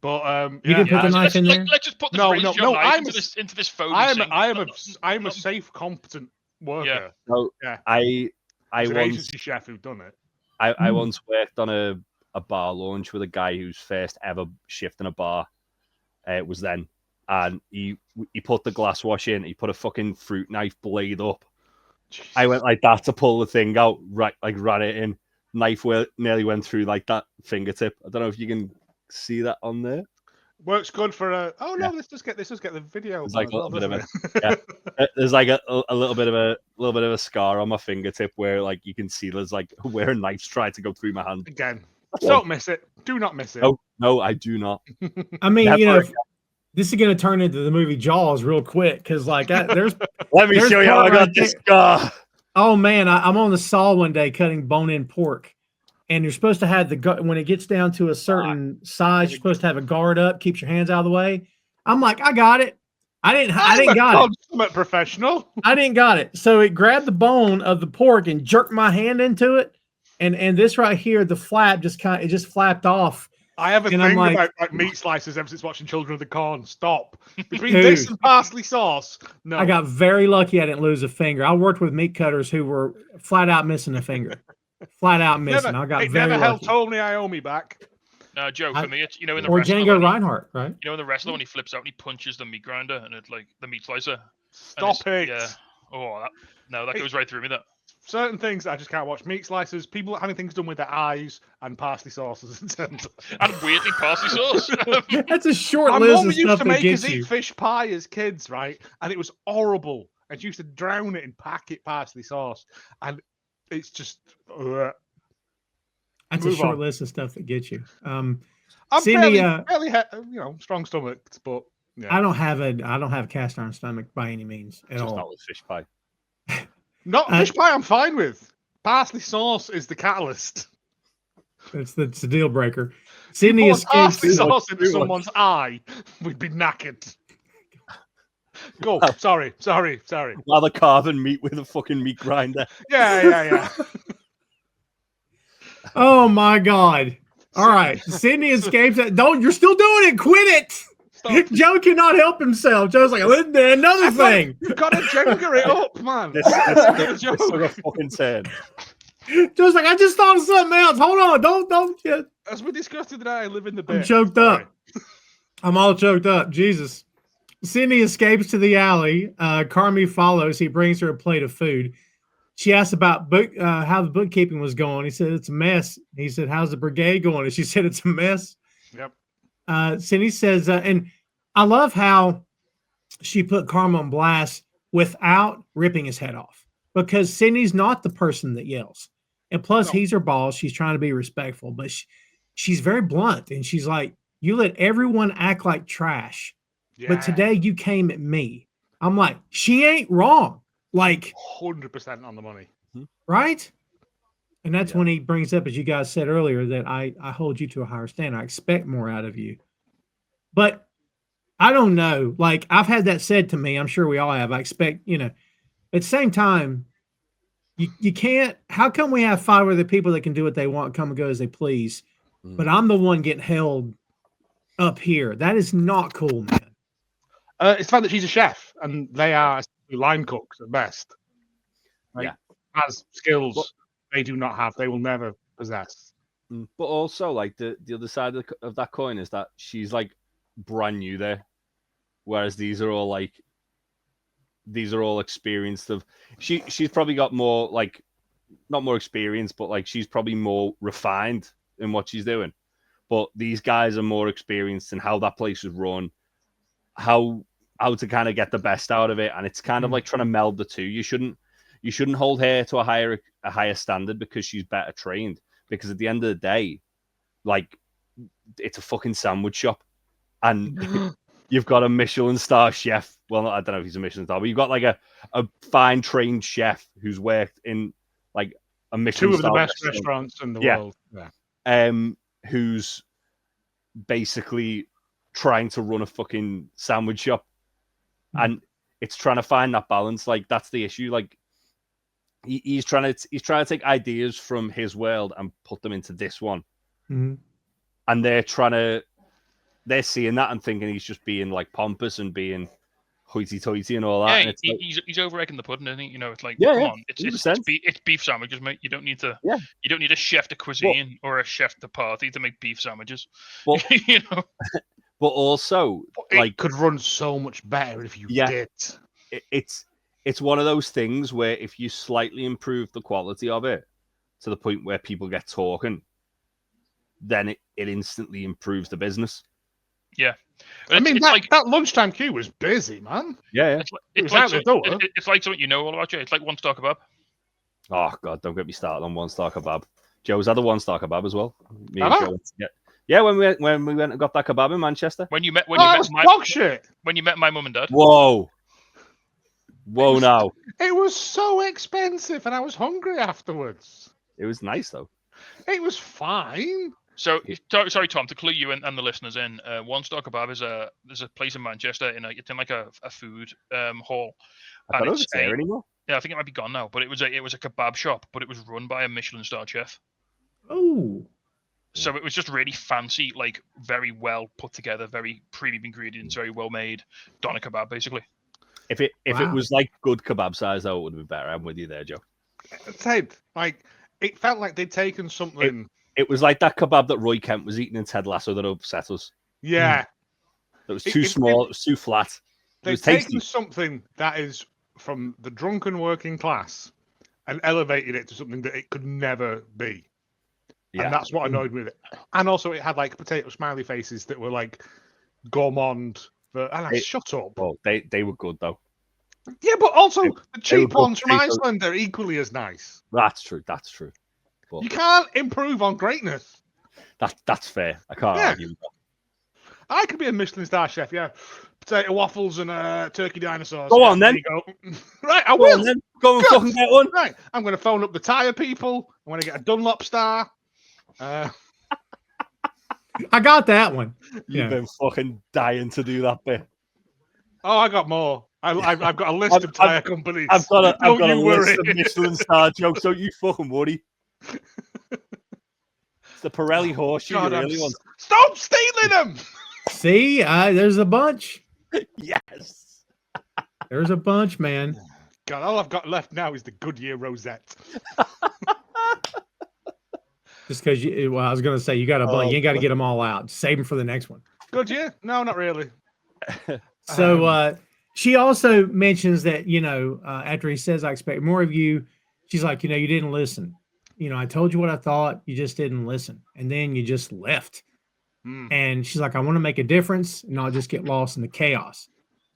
But You didn't put the knife in there? Let's just put this No, razor no, sharp no, knife I'm into this foamy I am sink. I'm a safe, competent worker. So Yeah. I It's an once agency chef who'd done it. I once worked on a bar launch with a guy whose first ever shift in a bar was then, and he put the glass wash in. He put a fucking fruit knife blade up. Jesus. I went like that to pull the thing out, right, like ran it in. Knife nearly went through like that fingertip. I don't know if you can see that on there. Works good for a. Oh no, Yeah. let's just get the video. There's like a little bit of it? There's like a little bit of a scar on my fingertip where like you can see there's like where a knife's tried to go through my hand. Again, don't miss it. Do not miss it. No, I do not. I mean, Never this is going to turn into the movie Jaws real quick because, like, there's. Let me There's show you how part I got right this there. scar. Oh man, I'm on the saw one day cutting bone-in pork, and you're supposed to have when it gets down to a certain size, you're supposed to have a guard up, keeps your hands out of the way. I'm like, I got it. I didn't got it. Consummate professional. I didn't got it. So it grabbed the bone of the pork and jerked my hand into it, and this right here, the flap just flapped off. I have a And thing I'm like- about like meat slices ever since watching Children of the Corn. Stop. Between Dude. this and parsley sauce, no. I got very lucky I didn't lose a finger. I worked with meat cutters who were flat out missing a finger. Flat out missing. I got it very never held lucky. Tony Iommi back. Joe, for me, it's in the Or wrestler Django when Reinhardt, right? in the wrestler when he flips out and he punches the meat grinder and it like the meat slicer. Stop it. Yeah. Oh, that goes right through me. That. Certain things I just can't watch. Meat slices, people having things done with their eyes, and parsley sauces. And weirdly parsley sauce. That's a short My list mum of used stuff to that make us gets you. eat fish pie as kids, right? And it was horrible. And she used to drown it in packet parsley sauce. And it's just... That's Move a short on. list of stuff that gets you. I'm Cindy, fairly strong stomached, but yeah. I don't have a cast iron stomach by any means at Just all. not with fish pie. Not fish pie, I'm fine with. Parsley sauce is the catalyst. It's the deal breaker. If Sydney you poured escapes. parsley sauce into someone's eye, we'd be knackered. Go. Sorry. Rather carving meat with a fucking meat grinder. Yeah. Oh my God! All right, Sydney escapes. You're still doing it. Quit it. Stop. Joe cannot help himself. Joe's like, another thing. You've got to Jenga it up, man. This took a fucking turn. Joe's like, I just thought of something else. Hold on, don't. Yeah. As we discussed today, I live in the I'm bit. choked Sorry. up. I'm all choked up. Jesus. Sydney escapes to the alley. Carmy follows. He brings her a plate of food. She asks about how the bookkeeping was going. He said, it's a mess. He said, how's the brigade going? And she said, it's a mess. Yep. Sydney says, and I love how she put Carmen on blast without ripping his head off, because Sydney's not the person that yells. And plus, he's her boss. She's trying to be respectful, but she's very blunt. And she's like, you let everyone act like trash. Yeah. But today you came at me. I'm like, she ain't wrong. Like 100% on the money. right? And that's when he brings up, as you guys said earlier, that I hold you to a higher standard. I expect more out of you. But I don't know. Like, I've had that said to me. I'm sure we all have. I expect, at the same time, you can't. How come we have 5 other people that can do what they want, come and go as they please, but I'm the one getting held up here? That is not cool, man. It's the fact that she's a chef and they are line cooks at best. Has skills they do not have. They will never possess. But also, like the other side of that coin is that she's like brand new there, whereas these are all experienced. She's probably got more, like, not more experience, but like she's probably more refined in what she's doing. But these guys are more experienced in how that place is run, how to kind of get the best out of it, and it's kind of like trying to meld the two. You shouldn't hold her to a higher standard because she's better trained. Because at the end of the day, like, it's a fucking sandwich shop, and you've got a Michelin star chef. Well, I don't know if he's a Michelin star, but you've got like a fine trained chef who's worked in like a Michelin 2 of the star best restaurants in the world. Yeah. Who's basically trying to run a fucking sandwich shop. And it's trying to find that balance. Like that's the issue. Like he's trying to take ideas from his world and put them into this one, Mm-hmm. and they're seeing that and thinking he's just being like pompous and being hoity-toity and all that. Yeah, And it's like, he's over egging the pudding, isn't he? You know, it's like, Yeah, come yeah, on, it's beef sandwiches, mate. You don't need to. Yeah. You don't need a chef de cuisine or a chef de party to make beef sandwiches. Well, you know. but also like it could run so much better if you did. It's one of those things where if you slightly improve the quality of it to the point where people get talking, then it instantly improves the business. Yeah. I mean, that lunchtime queue was busy, man. Yeah. It's like something you know all about, Jay. It's like one star kebab. Oh God, don't get me started on one star kebab. Joe's had a one star kebab as well. Yeah, when we went and got that kebab in Manchester. When you met dog shit. When you met my mum and dad. Whoa, now. It was so expensive, and I was hungry afterwards. It was nice though. It was fine. So sorry, Tom, to clue you and the listeners in. One Star Kebab there's a place in Manchester it's in like a food hall. I thought it was there anymore. Yeah, I think it might be gone now. But it was a kebab shop, but it was run by a Michelin star chef. Oh. So it was just really fancy, like very well put together, very premium ingredients, very well made doner kebab, basically. If it was like good kebab size, though, it would be better. I'm with you there, Joe. Ted, like it felt like they'd taken something. It was like that kebab that Roy Kent was eating in Ted Lasso that upset us. Yeah. It was too small. It was too flat. They've taken something that is from the drunken working class and elevated it to something that it could never be. Yeah. And that's what annoyed me with it. And also it had like potato smiley faces that were like gourmand. Shut up. Oh, they were good though. Yeah, but also the cheap ones from Iceland are equally as nice. That's true. But you can't improve on greatness. That's fair. I can't argue with that. I could be a Michelin star chef, yeah. Potato waffles and turkey dinosaurs. Go on then. Go. Right, I will. Go and fucking get one. Right, I'm going to phone up the tyre people. I'm going to get a Dunlop star. I got that one. You've been fucking dying to do that bit. Oh, I got more. I've got a list of tyre companies. I've got a list of Michelin star jokes. Don't you fucking worry. It's the Pirelli horseshoe you really want. Stop stealing them! See, there's a bunch. Yes. There's a bunch, man. God, all I've got left now is the Goodyear rosette. Just because I was going to say, you got a bunch. You ain't got to get them all out. Save them for the next one. Goodyear? No, not really. So she also mentions that, after he says, I expect more of you, she's like, you didn't listen. I told you what I thought. You just didn't listen. And then you just left. And she's like, I want to make a difference and not just get lost in the chaos.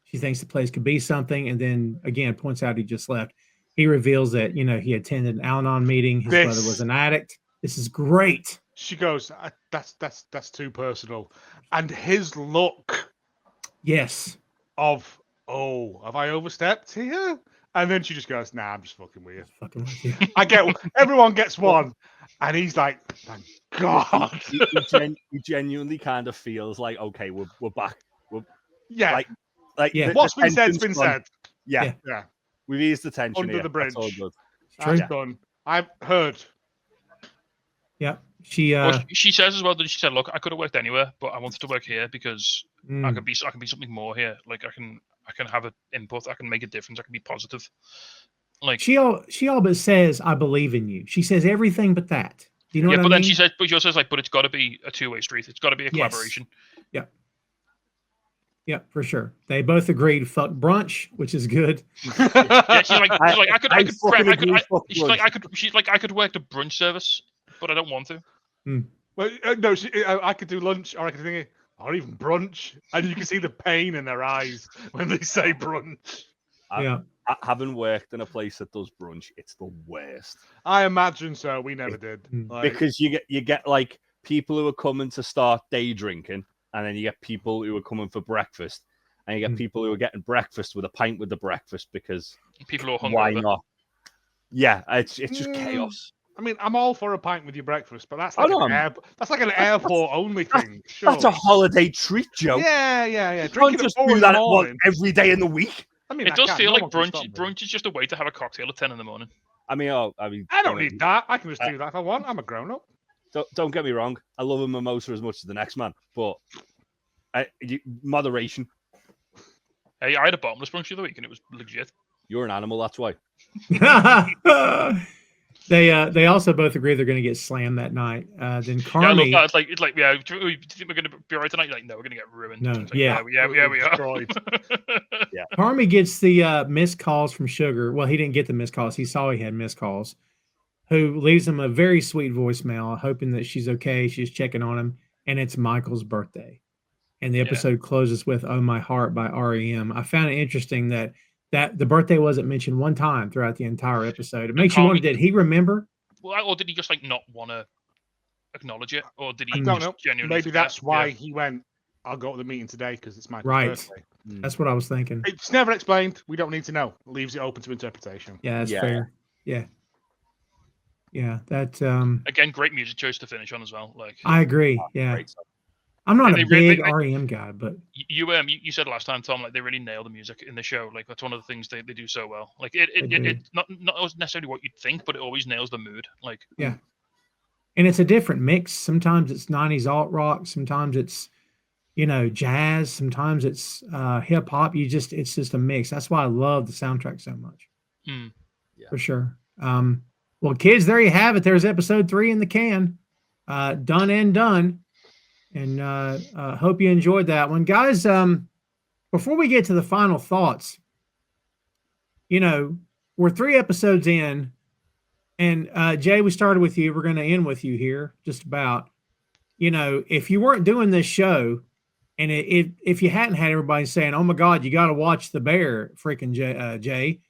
She thinks the place could be something. And then again, points out he just left. He reveals that, he attended an Al-Anon meeting. His brother was an addict. This is great. She goes, that's too personal. And his look. Yes. Of, have I overstepped here? And then she just goes, nah, I'm just fucking with you. I get everyone gets one. And he's like, thank God. He genuinely kind of feels like, okay, we're back. What's been said's been said. Yeah. We've eased the tension under the bridge. That's all good. That's done. I've heard. Yeah. She says as well that she said, look, I could have worked anywhere, but I wanted to work here because I can be something more here. Like I can have an input. I can make a difference. I can be positive. Like she all but says, I believe in you. She says everything but that. Do you know what I mean? Then she also says but it's got to be a two-way street. It's got to be a collaboration. Yeah. Yeah, for sure. They both agreed. Fuck brunch, which is good. She's like, I could work the brunch service, but I don't want to. Well, no, I could do lunch, or I could think, or even brunch, and you can see the pain in their eyes when they say brunch. Having worked in a place that does brunch, it's the worst. I imagine so. We never did. Because you get like people who are coming to start day drinking, and then you get people who are coming for breakfast, and you get people who are getting breakfast with a pint with the breakfast because people are hungry. Why not? Yeah, it's just chaos. I mean, I'm all for a pint with your breakfast, but that's like an airport only thing. Sure. That's a holiday treat, Joe. Yeah. You can't just do that every day in the week. I mean, It does feel no like one can stop me. brunch is just a way to have a cocktail at 10 in the morning. I mean, I don't need that. I can just do that if I want. I'm a grown up. Don't get me wrong. I love a mimosa as much as the next man, but moderation. Hey, I had a bottomless brunch the other week and it was legit. You're an animal, that's why. They also both agree they're going to get slammed that night. Then Carmy, yeah, I love that. It's like, yeah, do you think we're going to be right tonight? You're like, no, we're going to get ruined. No, Like, yeah, we are. Yeah. Carmy gets the missed calls from Sugar. Well, he didn't get the missed calls. He saw he had missed calls. Who leaves him a very sweet voicemail, hoping that she's okay. She's checking on him, and it's Michael's birthday. And the episode closes with "Oh My Heart" by REM. I found it interesting that the birthday wasn't mentioned one time throughout the entire episode. It makes you wonder, did he remember? Well, or did he just like not want to acknowledge it, or did he? I don't know. Genuinely Maybe that's why he went. I'll go to the meeting today because it's my birthday. That's what I was thinking. It's never explained. We don't need to know. It leaves it open to interpretation. Yeah, that's fair. Yeah. Yeah, that again, great music choice to finish on as well. Like, I agree. Yeah, I'm not a big REM guy, but you said last time, Tom, like they really nail the music in the show. Like that's one of the things they do so well. Like it's not necessarily what you'd think, but it always nails the mood. Like yeah, and it's a different mix. Sometimes it's 90s alt rock, sometimes it's jazz, sometimes it's hip hop. It's just a mix. That's why I love the soundtrack so much. For sure. Well, kids, there you have it. There's episode 3 in the can. Done and done. And hope you enjoyed that one. Guys, before we get to the final thoughts, we're 3 episodes in. And Jay, we started with you. We're going to end with you here, just about. If you weren't doing this show, and if you hadn't had everybody saying, "Oh my God, you got to watch The Bear," freaking Jay.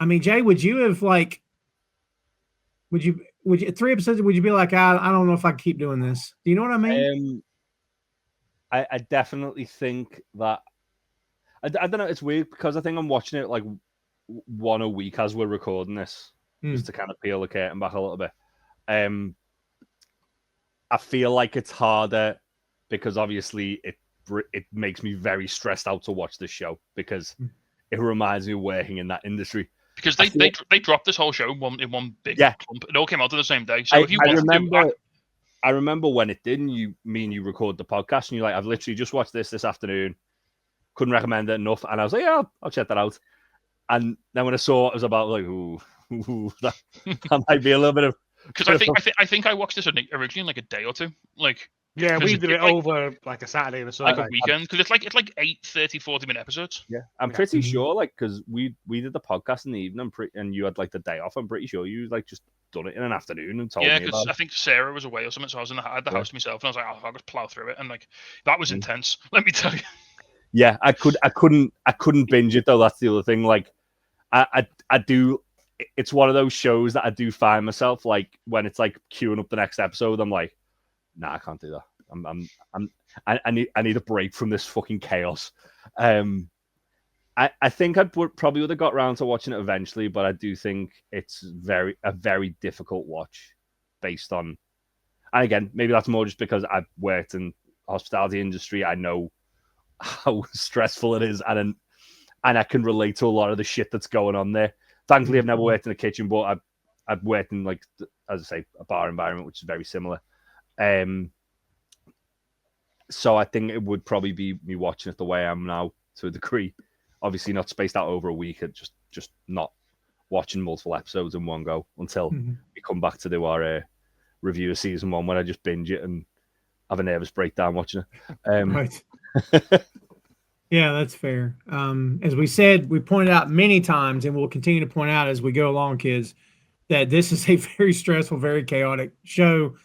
I mean, Jay, would you have would you 3 episodes? Would you be like, I don't know if I can keep doing this? Do you know what I mean? I definitely think that I don't know. It's weird because I think I'm watching it like one a week as we're recording this, just to kind of peel the curtain back a little bit. I feel like it's harder because obviously it makes me very stressed out to watch this show because it reminds me of working in that industry. Because they dropped this whole show in one big clump. It all came out on the same day. So if you I remember when it did, and me and you record the podcast, and you're like, "I've literally just watched this afternoon. Couldn't recommend it enough." And I was like, "Yeah, I'll check that out." And then when I saw it was about, like, ooh, that might be a little bit of. Because I think I watched this originally in like a day or two. Like, yeah, we did it over like a Saturday and a Sunday, like a weekend, because it's like 8 30, 40-minute episodes. Yeah, I'm pretty sure, like, because we did the podcast in the evening, and you had like the day off. I'm pretty sure you like just done it in an afternoon and told me about it. Yeah, because I think Sarah was away or something, so I was at the house to myself, and I was like, I'll just plow through it, and like that was intense. Let me tell you. Yeah, I couldn't binge it though. That's the other thing. Like, I do. It's one of those shows that I do find myself like when it's like queuing up the next episode. I'm like, nah, I can't do that. I need a break from this fucking chaos. I think I probably would have got around to watching it eventually, but I do think it's a very difficult watch based on. And again, maybe that's more just because I've worked in the hospitality industry. I know how stressful it is, and I can relate to a lot of the shit that's going on there. Thankfully, I've never worked in a kitchen, but I've worked in, like, as I say, a bar environment, which is very similar. So I think it would probably be me watching it the way I am now to a degree. Obviously, not spaced out over a week. Just not watching multiple episodes in one go until we come back to do our review of season 1, when I just binge it and have a nervous breakdown watching it. Right. Yeah, that's fair. As we said, we pointed out many times, and we'll continue to point out as we go along, kids, that this is a very stressful, very chaotic show.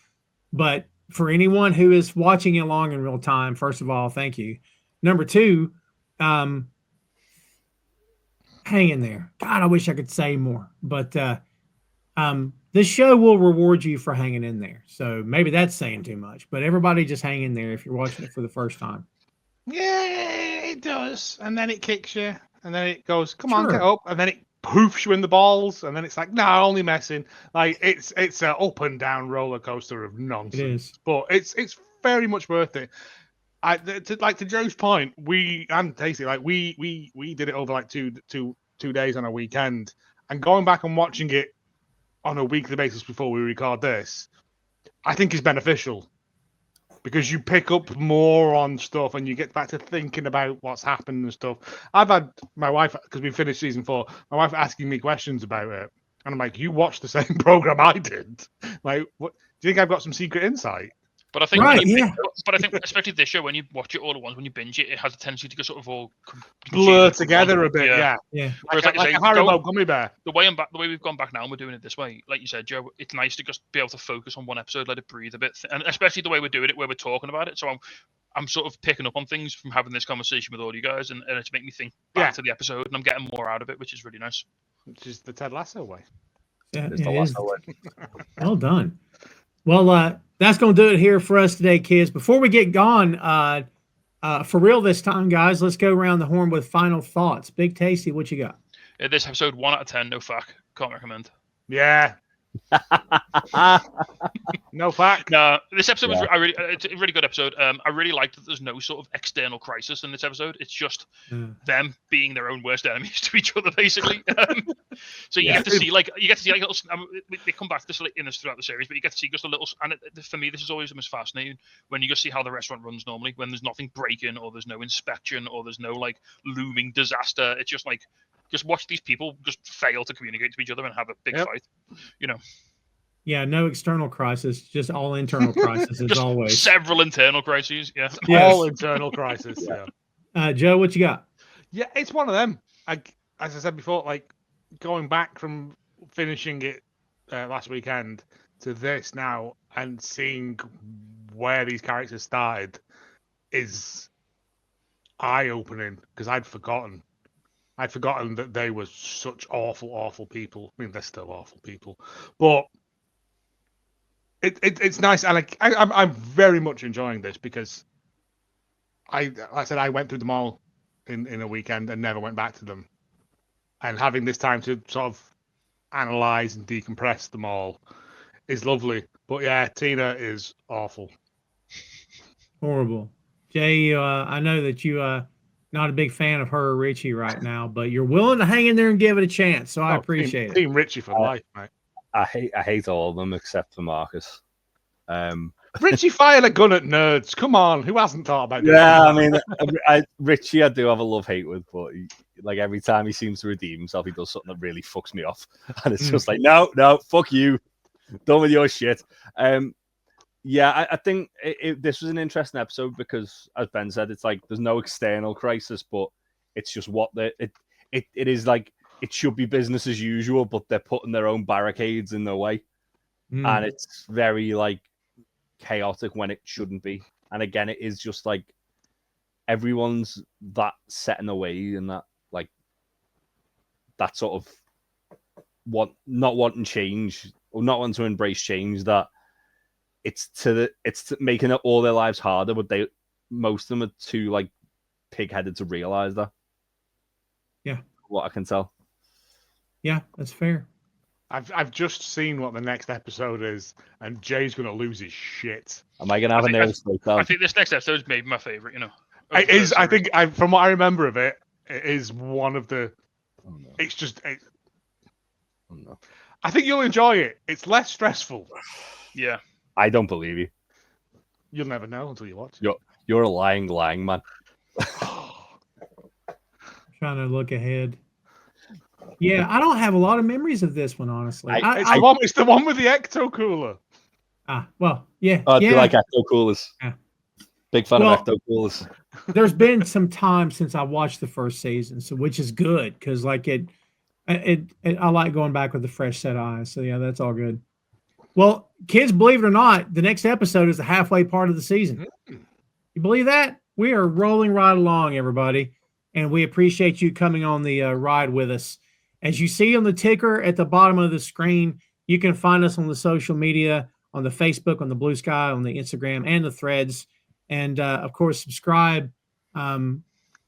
But for anyone who is watching along in real time, first of all, thank you. Number 2, hang in there. God, I wish I could say more. But this show will reward you for hanging in there. So maybe that's saying too much. But everybody just hang in there if you're watching it for the first time. Yeah, it does. And then it kicks you. And then it goes, come on, get up. And then it poofs you in the balls. And then it's like, nah, only messing. Like, it's an up and down roller coaster of nonsense. It is. But it's very much worth it. To Joe's point, we and Tasty, like we did it over like two days on a weekend, and going back and watching it on a weekly basis before we record this, I think is beneficial because you pick up more on stuff and you get back to thinking about what's happened and stuff. I've had my wife, because we finished season 4, my wife asking me questions about it, and I'm like, "You watched the same program I did? Like, what do you think I've got some secret insight?" But I think, Right, yeah. But I think, especially this show, when you watch it all at once, when you binge it, it has a tendency to go sort of all blur together a bit. Yeah. Whereas, like say, a Haribo gummy bear. The way we've gone back now, and we're doing it this way. Like you said, Joe, it's nice to just be able to focus on one episode, let it breathe a bit, and especially the way we're doing it, where we're talking about it. So I'm sort of picking up on things from having this conversation with all you guys, and it's making me think back to the episode, and I'm getting more out of it, which is really nice. Which is the Ted Lasso way. Yeah, It's the Lasso way. Well done. Well, that's going to do it here for us today, kids. Before we get gone, for real this time, guys, let's go around the horn with final thoughts. Big Tasty, what you got? This episode, 1 out of 10, no fuck. Can't recommend. Yeah. No fact. No, this episode was it's a really good episode. I really liked that there's no sort of external crisis in this episode. It's just them being their own worst enemies to each other, basically. So you get to see like little. They come back to this in this throughout the series, but you get to see just a little. And for me, this is always the most fascinating when you just see how the restaurant runs normally, when there's nothing breaking or there's no inspection or there's no like looming disaster. It's just like. Just watch these people just fail to communicate to each other and have a big fight, you know. Yeah, no external crisis, just all internal crisis as always. Several internal crises, Yes. All internal crisis. Joe, what you got? Yeah, it's one of them. As I said before, like going back from finishing it last weekend to this now and seeing where these characters started is eye-opening because I'd forgotten that they were such awful people. I mean, they're still awful people, but it's nice, and I'm very much enjoying this because like I said, I went through them all in a weekend and never went back to them, and having this time to sort of analyze and decompress them all is lovely. But yeah, Tina is awful, horrible. Jay, I know that you not a big fan of her or Richie right now, but you're willing to hang in there and give it a chance. So I appreciate it. Team Richie for life, mate. I hate all of them except for Marcus. Richie fired a gun at nerds. Come on, who hasn't thought about that? Yeah, I mean, Richie, I do have a love-hate with, but like every time he seems to redeem himself, he does something that really fucks me off, and it's just like, no, fuck you, done with your shit. Yeah, I think this was an interesting episode because, as Ben said, it's like there's no external crisis, but it's just what it is like. It should be business as usual, but they're putting their own barricades in their way, and it's very like chaotic when it shouldn't be. And again, it is just like everyone's that set in a way, and that like that sort of not wanting change or not wanting to embrace change. That. It's making it all their lives harder, but most of them are too like pig-headed to realize that. Yeah, what I can tell. Yeah, that's fair. I've just seen what the next episode is, and Jay's gonna lose his shit. Am I gonna have a nervous breakdown? I think this next episode is maybe my favorite. You know, it is. I think from what I remember of it, it is one of the. Oh, no. It's just. Oh, no. I think you'll enjoy it. It's less stressful. Yeah. I don't believe you. You'll never know until you watch. You're a lying man. Trying to look ahead. Yeah, I don't have a lot of memories of this one, honestly. It's the one with the ecto cooler. Well, yeah. I do like ecto coolers. Yeah. Big fan of ecto coolers. There's been some time since I watched the first season, so which is good because like I like going back with a fresh set of eyes. So yeah, that's all good. Well, kids, believe it or not, the next episode is the halfway part of the season. You believe that? We are rolling right along, everybody, and we appreciate you coming on the ride with us. As you see on the ticker at the bottom of the screen, you can find us on the social media, on the Facebook, on the Blue Sky, on the Instagram, and the Threads. And, of course, subscribe on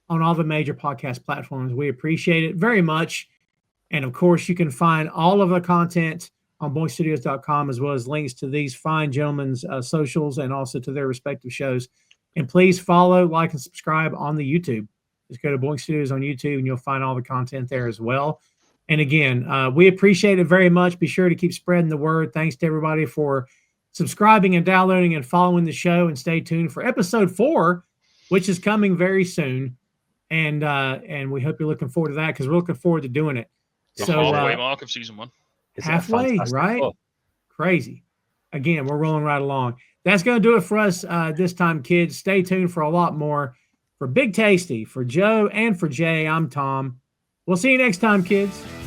all the major podcast platforms. We appreciate it very much. And, of course, you can find all of the content on boystudios.com, as well as links to these fine gentlemen's socials and also to their respective shows. And please follow, like, and subscribe on the YouTube. Just go to Boink Studios on YouTube and you'll find all the content there as well. And again, we appreciate it very much. Be sure to keep spreading the word. Thanks to everybody for subscribing and downloading and following the show. And stay tuned for episode 4, which is coming very soon. And we hope you're looking forward to that because we're looking forward to doing it. The So halfway mark of season 1. Halfway, right? Crazy. Again, we're rolling right along. That's going to do it for us this time, kids. Stay tuned for a lot more. For Big Tasty, for Joe, and for Jay, I'm Tom. We'll see you next time, kids.